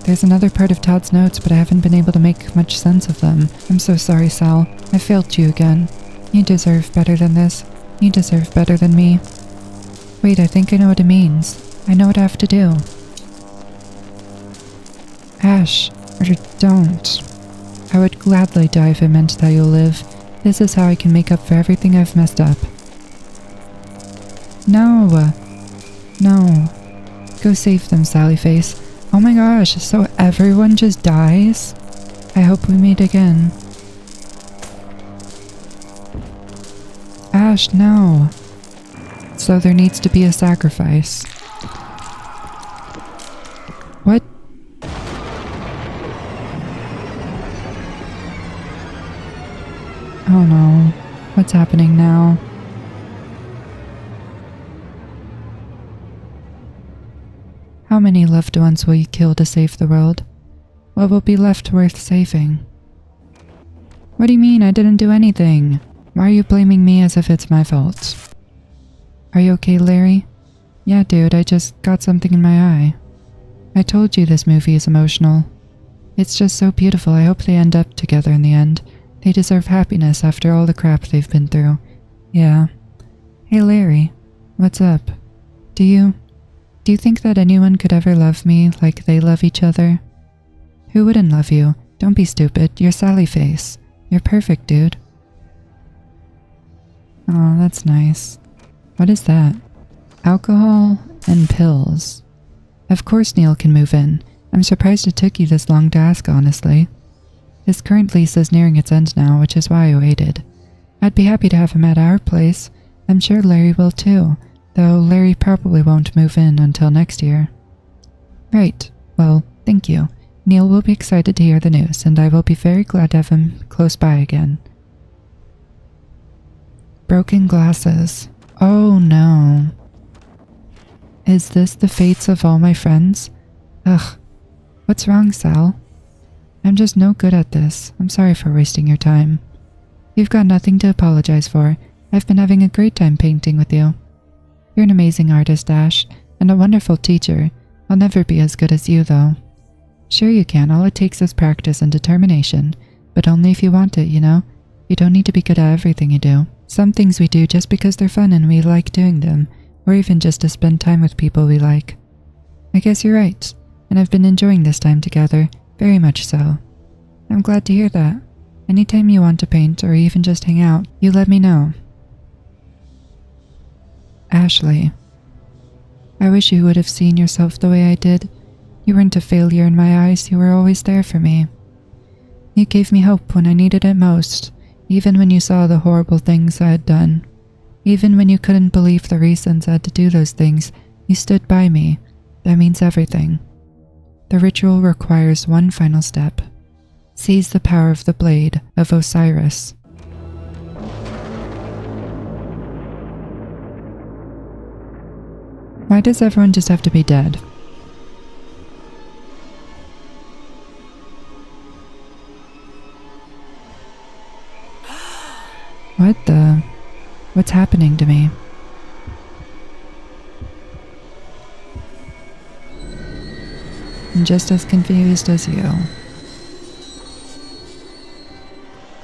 There's another part of Todd's notes, but I haven't been able to make much sense of them. I'm so sorry, Sal. I failed you again. You deserve better than this. You deserve better than me. Wait, I think I know what it means. I know what I have to do. Ash, or don't. I would gladly die if it meant that you'll live. This is how I can make up for everything I've messed up. No. No. Go save them, Sallyface. Oh my gosh, so everyone just dies? I hope we meet again. Ash, no. So there needs to be a sacrifice. What? Oh no. What's happening now? How many loved ones will you kill to save the world? What will be left worth saving? What do you mean? I didn't do anything. Why are you blaming me as if it's my fault? Are you okay, Larry? Yeah, dude, I just got something in my eye. I told you this movie is emotional. It's just so beautiful. I hope they end up together in the end. They deserve happiness after all the crap they've been through. Yeah. Hey, Larry. What's up? Do you think that anyone could ever love me like they love each other? Who wouldn't love you? Don't be stupid. You're Sallyface. You're perfect, dude. Oh, that's nice. What is that? Alcohol and pills. Of course Neil can move in. I'm surprised it took you this long to ask, honestly. His current lease is nearing its end now, which is why I waited. I'd be happy to have him at our place. I'm sure Larry will too, though Larry probably won't move in until next year. Right. Well, thank you. Neil will be excited to hear the news, and I will be very glad to have him close by again. Broken glasses. Oh no. Is this the fates of all my friends? Ugh. What's wrong, Sal? I'm just no good at this. I'm sorry for wasting your time. You've got nothing to apologize for. I've been having a great time painting with you. You're an amazing artist, Ash, and a wonderful teacher. I'll never be as good as you, though. Sure you can. All it takes is practice and determination, but only if you want it, you know? You don't need to be good at everything you do. Some things we do just because they're fun and we like doing them, or even just to spend time with people we like. I guess you're right, and I've been enjoying this time together, very much so. I'm glad to hear that. Anytime you want to paint or even just hang out, you let me know. Ashley. I wish you would have seen yourself the way I did. You weren't a failure in my eyes, you were always there for me. You gave me hope when I needed it most, even when you saw the horrible things I had done. Even when you couldn't believe the reasons I had to do those things, you stood by me. That means everything. The ritual requires one final step. Seize the power of the blade of Osiris. Why does everyone just have to be dead? What the? What's happening to me? I'm just as confused as you.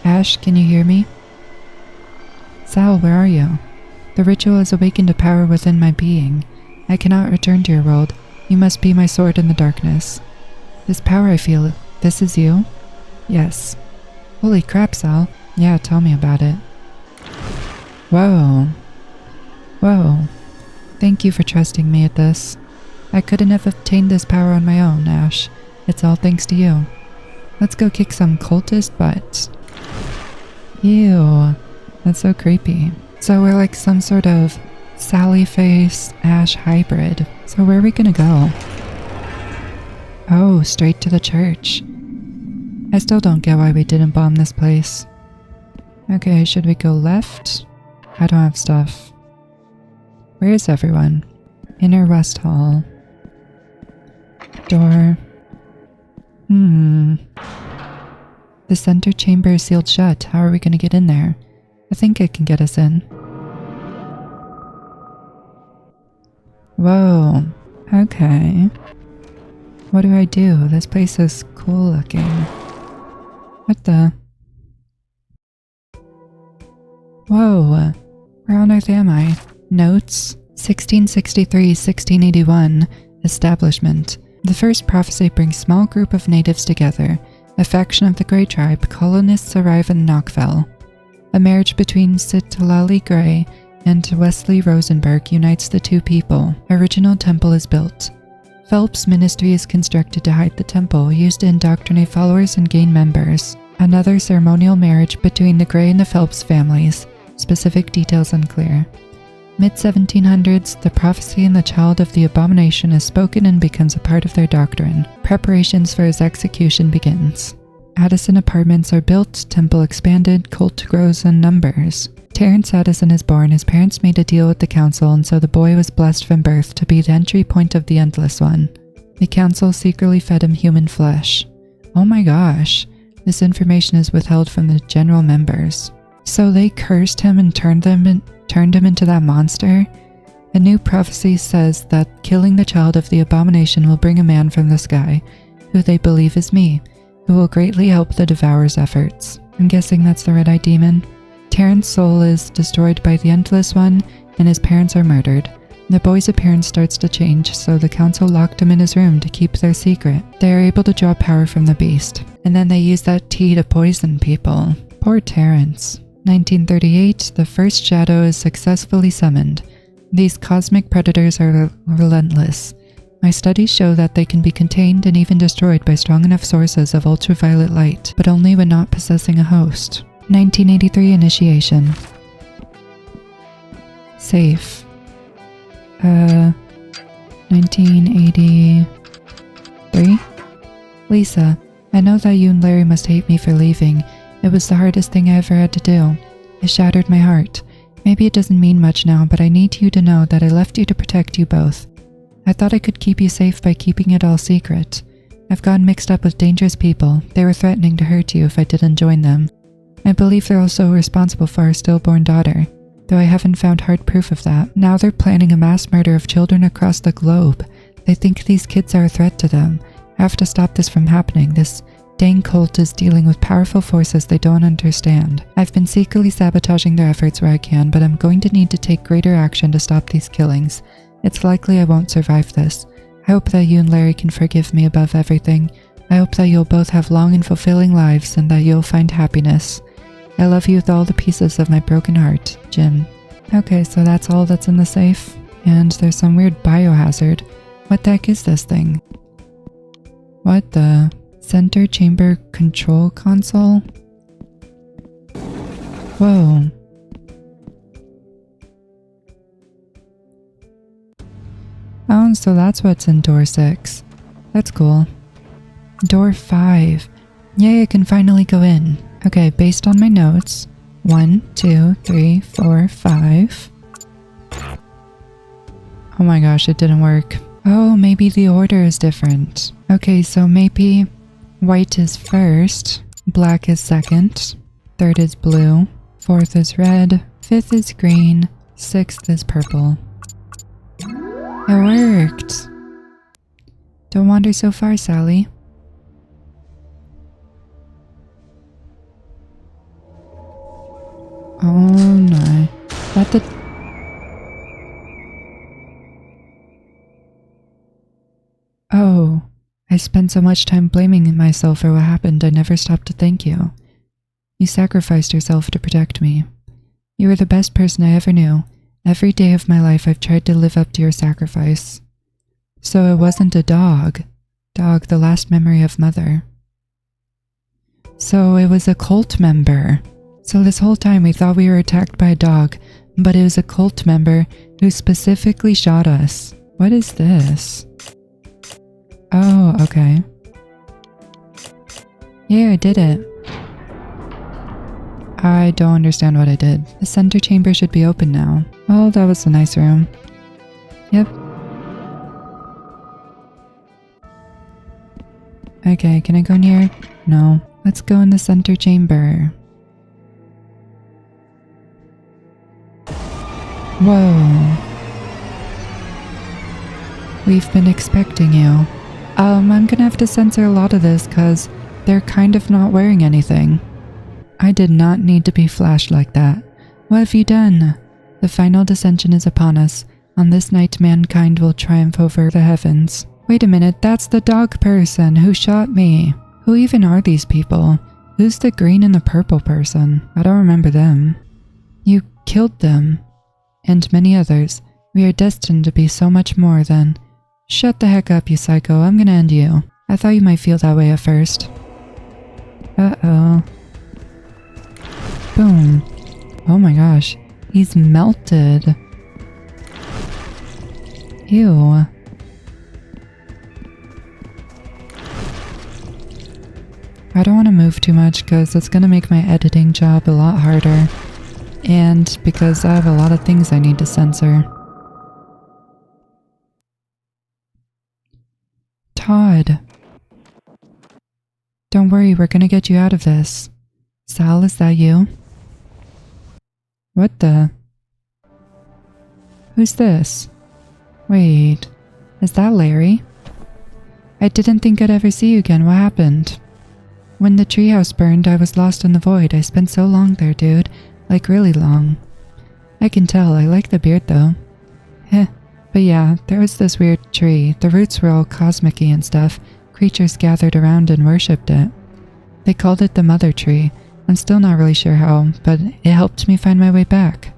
Ash, can you hear me? Sal, where are you? The ritual has awakened a power within my being. I cannot return to your world. You must be my sword in the darkness. This power I feel, this is you? Yes. Holy crap, Sal. Yeah, tell me about it. Whoa. Whoa. Thank you for trusting me at this. I couldn't have obtained this power on my own, Ash. It's all thanks to you. Let's go kick some cultist butts. Ew. That's so creepy. So we're like some sort of Sally face Ash hybrid. So where are we gonna go? Oh, straight to the church. I still don't get why we didn't bomb this place. Okay, should we go left? I don't have stuff. Where is everyone? Inner West Hall. Door. The center chamber is sealed shut. How are we gonna get in there? I think it can get us in. Whoa. Okay. What do I do? This place is cool looking. What the? Whoa. Where on earth am I? Notes. 1663-1681. Establishment. The first prophecy brings small group of natives together. A faction of the Grey tribe, colonists arrive in Knockfell. A marriage between Sitlali Grey and Wesley Rosenberg unites the two people. Original temple is built. Phelps' ministry is constructed to hide the temple, used to indoctrinate followers and gain members. Another ceremonial marriage between the Grey and the Phelps families. Specific details unclear. Mid-1700s, the prophecy in the child of the abomination is spoken and becomes a part of their doctrine. Preparations for his execution begins. Addison apartments are built, temple expanded, cult grows in numbers. Terrence Addison is born. His parents made a deal with the council, and so the boy was blessed from birth to be the entry point of the Endless One. The council secretly fed him human flesh. Oh my gosh, this information is withheld from the general members. So they cursed him and turned him into that monster? A new prophecy says that killing the child of the abomination will bring a man from the sky, who they believe is me, who will greatly help the Devourer's efforts. I'm guessing that's the Red-Eye Demon. Terrence's soul is destroyed by the Endless One, and his parents are murdered. The boy's appearance starts to change, so the council locked him in his room to keep their secret. They are able to draw power from the beast, and then they use that tea to poison people. Poor Terrence. 1938, the first shadow is successfully summoned. These cosmic predators are relentless. My studies show that they can be contained and even destroyed by strong enough sources of ultraviolet light, but only when not possessing a host. 1983 initiation. Safe. 1983? Lisa, I know that you and Larry must hate me for leaving. It was the hardest thing I ever had to do. It shattered my heart. Maybe it doesn't mean much now, but I need you to know that I left you to protect you both. I thought I could keep you safe by keeping it all secret. I've gotten mixed up with dangerous people. They were threatening to hurt you if I didn't join them. I believe they're also responsible for our stillborn daughter, though I haven't found hard proof of that. Now they're planning a mass murder of children across the globe. They think these kids are a threat to them. I have to stop this from happening. This dang cult is dealing with powerful forces they don't understand. I've been secretly sabotaging their efforts where I can, but I'm going to need to take greater action to stop these killings. It's likely I won't survive this. I hope that you and Larry can forgive me above everything. I hope that you'll both have long and fulfilling lives and that you'll find happiness. I love you with all the pieces of my broken heart, Jim. Okay, so that's all that's in the safe. And there's some weird biohazard. What the heck is this thing? What the? Center chamber control console? Whoa. Oh, so that's what's in door 6. That's cool. Door 5. Yay, I can finally go in. Okay, based on my notes. 1, 2, 3, 4, 5. Oh my gosh, it didn't work. Oh, maybe the order is different. Okay, so maybe white is first, black is second, third is blue, fourth is red, fifth is green, sixth is purple. It worked! Don't wander so far, Sally. Oh no. Let the... Oh, I spent so much time blaming myself for what happened I never stopped to thank you. You sacrificed yourself to protect me. You were the best person I ever knew. Every day of my life I've tried to live up to your sacrifice. So it wasn't a dog. Dog, the last memory of Mother. So it was a cult member. So this whole time we thought we were attacked by a dog, but it was a cult member who specifically shot us. What is this? Oh, okay. Yeah, I did it. I don't understand what I did. The center chamber should be open now. Oh, that was a nice room. Yep. Okay, can I go in here? No. Let's go in the center chamber. Whoa. We've been expecting you. I'm gonna have to censor a lot of this because they're kind of not wearing anything. I did not need to be flashed like that. What have you done? The final dissension is upon us. On this night, mankind will triumph over the heavens. Wait a minute, that's the dog person who shot me. Who even are these people? Who's the green and the purple person? I don't remember them. You killed them. And many others. We are destined to be so much more than... Shut the heck up, you psycho. I'm gonna end you. I thought you might feel that way at first. Uh-oh. Boom. Oh my gosh. He's melted. Ew. I don't want to move too much because it's going to make my editing job a lot harder. And because I have a lot of things I need to censor. Todd. Don't worry, we're going to get you out of this. Sal, is that you? What the? Who's this? Wait, is that Larry? I didn't think I'd ever see you again. What happened? When the treehouse burned, I was lost in the void. I spent so long there, dude. Like really long. I can tell. I like the beard though. Heh. But yeah, there was this weird tree. The roots were all cosmic-y and stuff. Creatures gathered around and worshipped it. They called it the Mother Tree. I'm still not really sure how, but it helped me find my way back.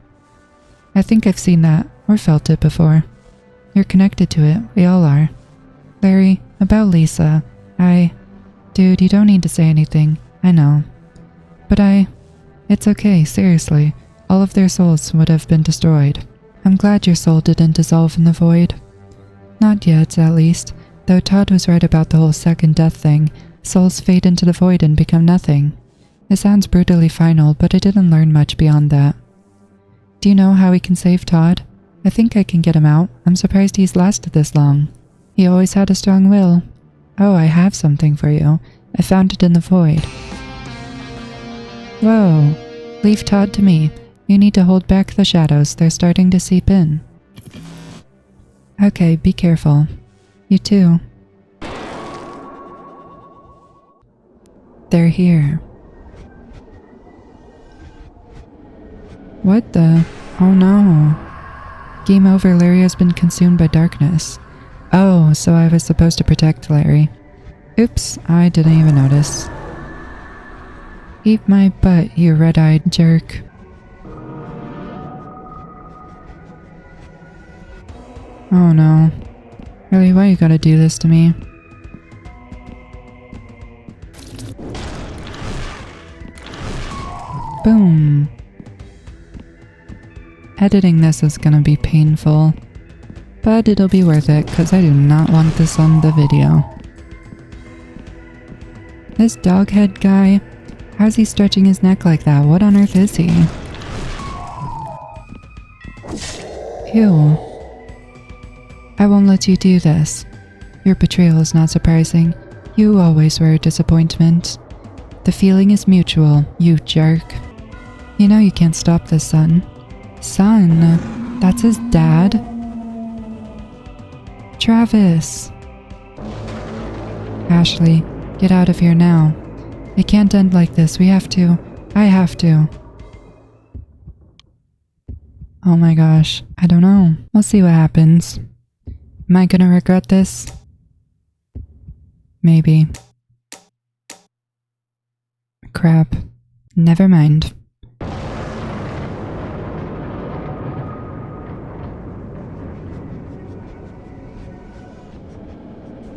I think I've seen that, or felt it before. You're connected to it, we all are. Larry, about Lisa, Dude, you don't need to say anything, I know. But it's okay, seriously. All of their souls would have been destroyed. I'm glad your soul didn't dissolve in the void. Not yet, at least, though Todd was right about the whole second death thing. Souls fade into the void and become nothing. It sounds brutally final, but I didn't learn much beyond that. Do you know how we can save Todd? I think I can get him out. I'm surprised he's lasted this long. He always had a strong will. Oh, I have something for you. I found it in the void. Whoa. Leave Todd to me. You need to hold back the shadows. They're starting to seep in. Okay, be careful. You too. They're here. What the? Oh no. Game over, Larry has been consumed by darkness. Oh, so I was supposed to protect Larry. Oops, I didn't even notice. Eat my butt, you red-eyed jerk. Oh no. Really, why you gotta do this to me? Boom. Editing this is gonna be painful, but it'll be worth it because I do not want this on the video. This dog head guy, how's he stretching his neck like that? What on earth is he? Ew. I won't let you do this. Your betrayal is not surprising. You always were a disappointment. The feeling is mutual, you jerk. You know you can't stop this, son. Son? That's his dad? Travis! Ashley, get out of here now. It can't end like this. We have to. I have to. Oh my gosh. I don't know. We'll see what happens. Am I gonna regret this? Maybe. Crap. Never mind.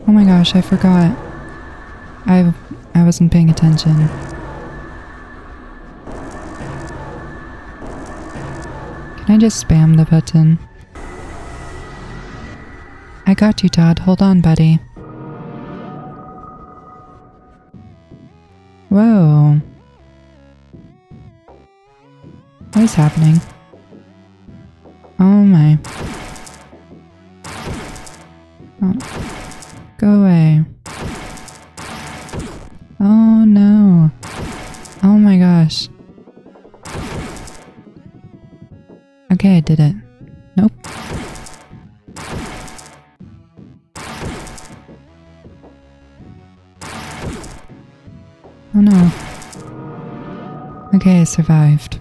Oh my gosh, I forgot. I wasn't paying attention. Can I just spam the button? I got you, Todd. Hold on, buddy. Whoa. What is happening? Oh my. Oh. Go away. Oh no. Oh my gosh. Okay, I did it. Nope. Oh no. Okay, I survived.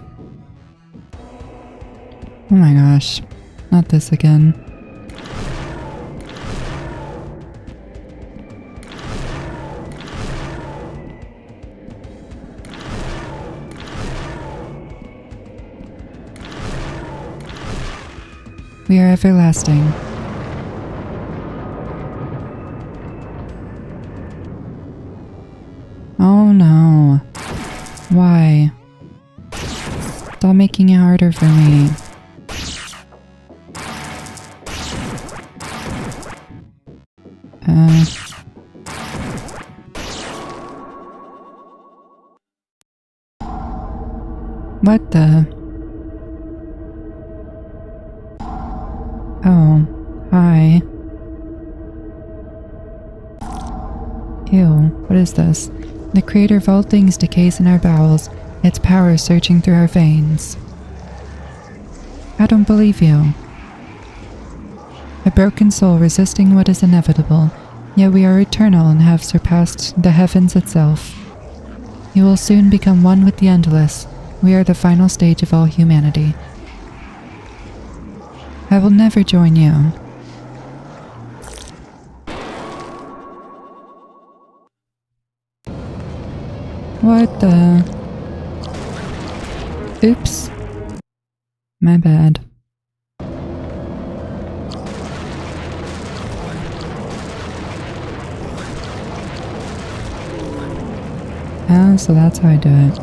Oh my gosh. Not this again. We are everlasting. Oh no. Why? Stop making it harder for me. What the? Oh, hi. Ew, what is this? The creator of all things decays in our bowels, its power surging through our veins. I don't believe you. A broken soul resisting what is inevitable, yet we are eternal and have surpassed the heavens itself. You will soon become one with the endless. We are the final stage of all humanity. I will never join you. What the? Oops. My bad. Ah, so that's how I do it.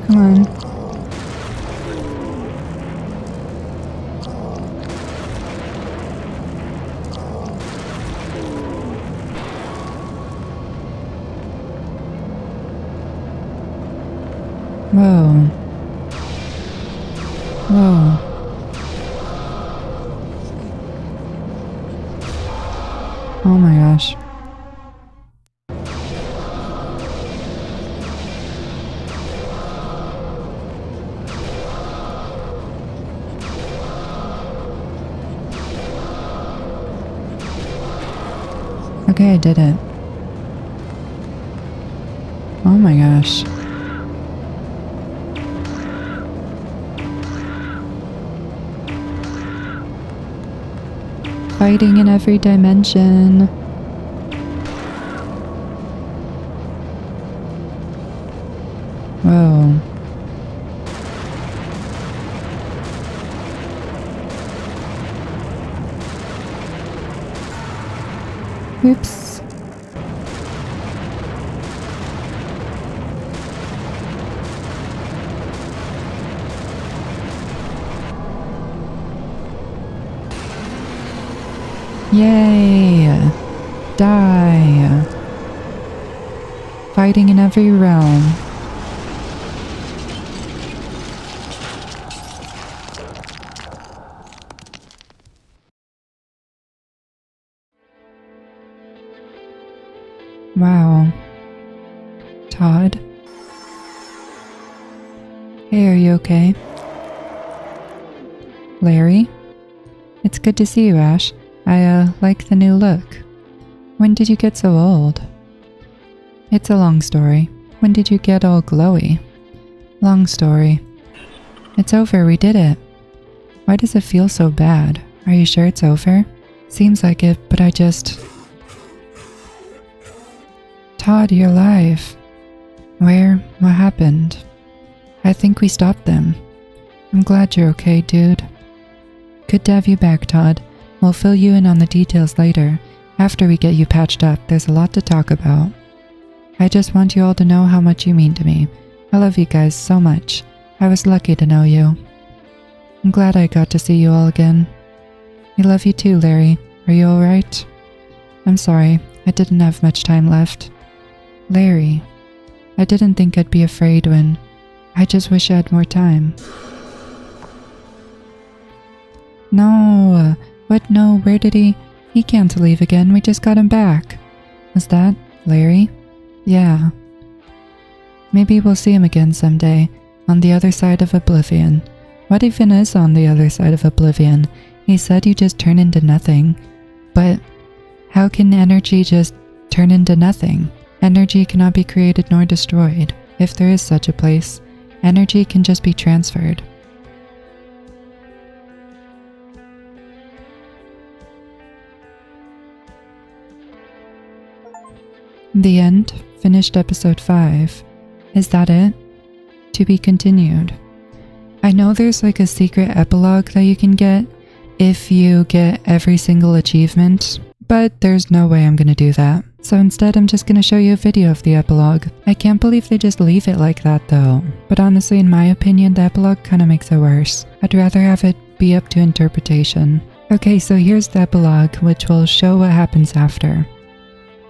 Come on. Whoa. Whoa. Oh my gosh. Okay, I did it. Oh my gosh. Fighting in every dimension. Whoa. Yay! Die! Fighting in every realm. Wow. Todd? Hey, are you okay? Larry? It's good to see you, Ash. I, like the new look. When did you get so old? It's a long story. When did you get all glowy? Long story. It's over, we did it. Why does it feel so bad? Are you sure it's over? Seems like it, but I just... Todd, you're alive. Where? What happened? I think we stopped them. I'm glad you're okay, dude. Good to have you back, Todd. We'll fill you in on the details later. After we get you patched up, there's a lot to talk about. I just want you all to know how much you mean to me. I love you guys so much. I was lucky to know you. I'm glad I got to see you all again. I love you too, Larry. Are you alright? I'm sorry, I didn't have much time left. Larry, I didn't think I'd be afraid when... I just wish I had more time. No, what? No, where did he? He can't leave again, we just got him back. Was that Larry? Yeah. Maybe we'll see him again someday, on the other side of Oblivion. What even is on the other side of Oblivion? He said you just turn into nothing. But how can energy just turn into nothing? Energy cannot be created nor destroyed. If there is such a place, energy can just be transferred. The end. Finished episode 5. Is that it? To be continued. I know there's like a secret epilogue that you can get if you get every single achievement, but there's no way I'm gonna do that. So instead I'm just gonna show you a video of the epilogue. I can't believe they just leave it like that though. But honestly, in my opinion, the epilogue kinda makes it worse. I'd rather have it be up to interpretation. Okay, so here's the epilogue, which will show what happens after.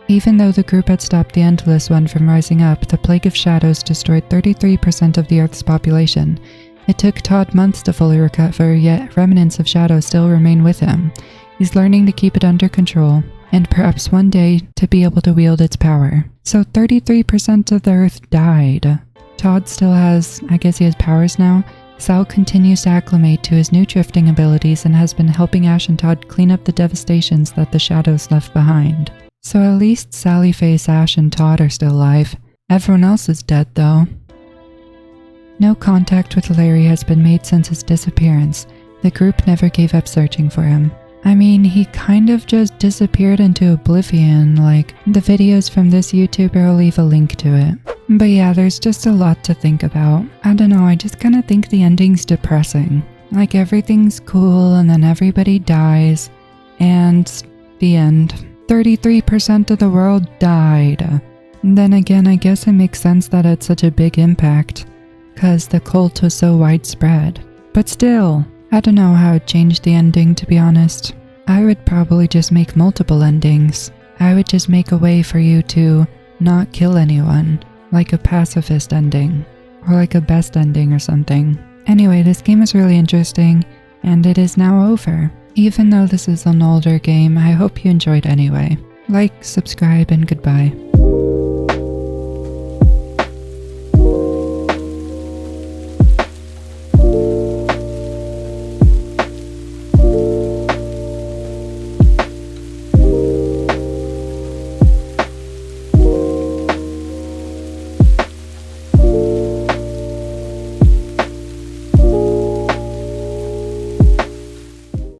Even though the group had stopped the Endless One from rising up, the Plague of Shadows destroyed 33% of the Earth's population. It took Todd months to fully recover, yet remnants of Shadow still remain with him. He's learning to keep it under control, and perhaps one day to be able to wield its power. So 33% of the Earth died. Todd still has, I guess he has powers now. Sal continues to acclimate to his new drifting abilities and has been helping Ash and Todd clean up the devastations that the Shadows left behind. So at least Sally Face, Ash, and Todd are still alive. Everyone else is dead though. No contact with Larry has been made since his disappearance. The group never gave up searching for him. I mean, he kind of just disappeared into oblivion, like, the videos from this YouTuber will leave a link to it. But yeah, there's just a lot to think about. I don't know, I just kinda think the ending's depressing. Like, everything's cool and then everybody dies, and the end. 33% of the world died. Then again, I guess it makes sense that it's such a big impact, cause the cult was so widespread. But still, I don't know how it changed the ending, to be honest. I would probably just make multiple endings. I would just make a way for you to not kill anyone, like a pacifist ending, or like a best ending or something. Anyway, this game is really interesting, and it is now over. Even though this is an older game, I hope you enjoyed anyway. Like, subscribe, and goodbye.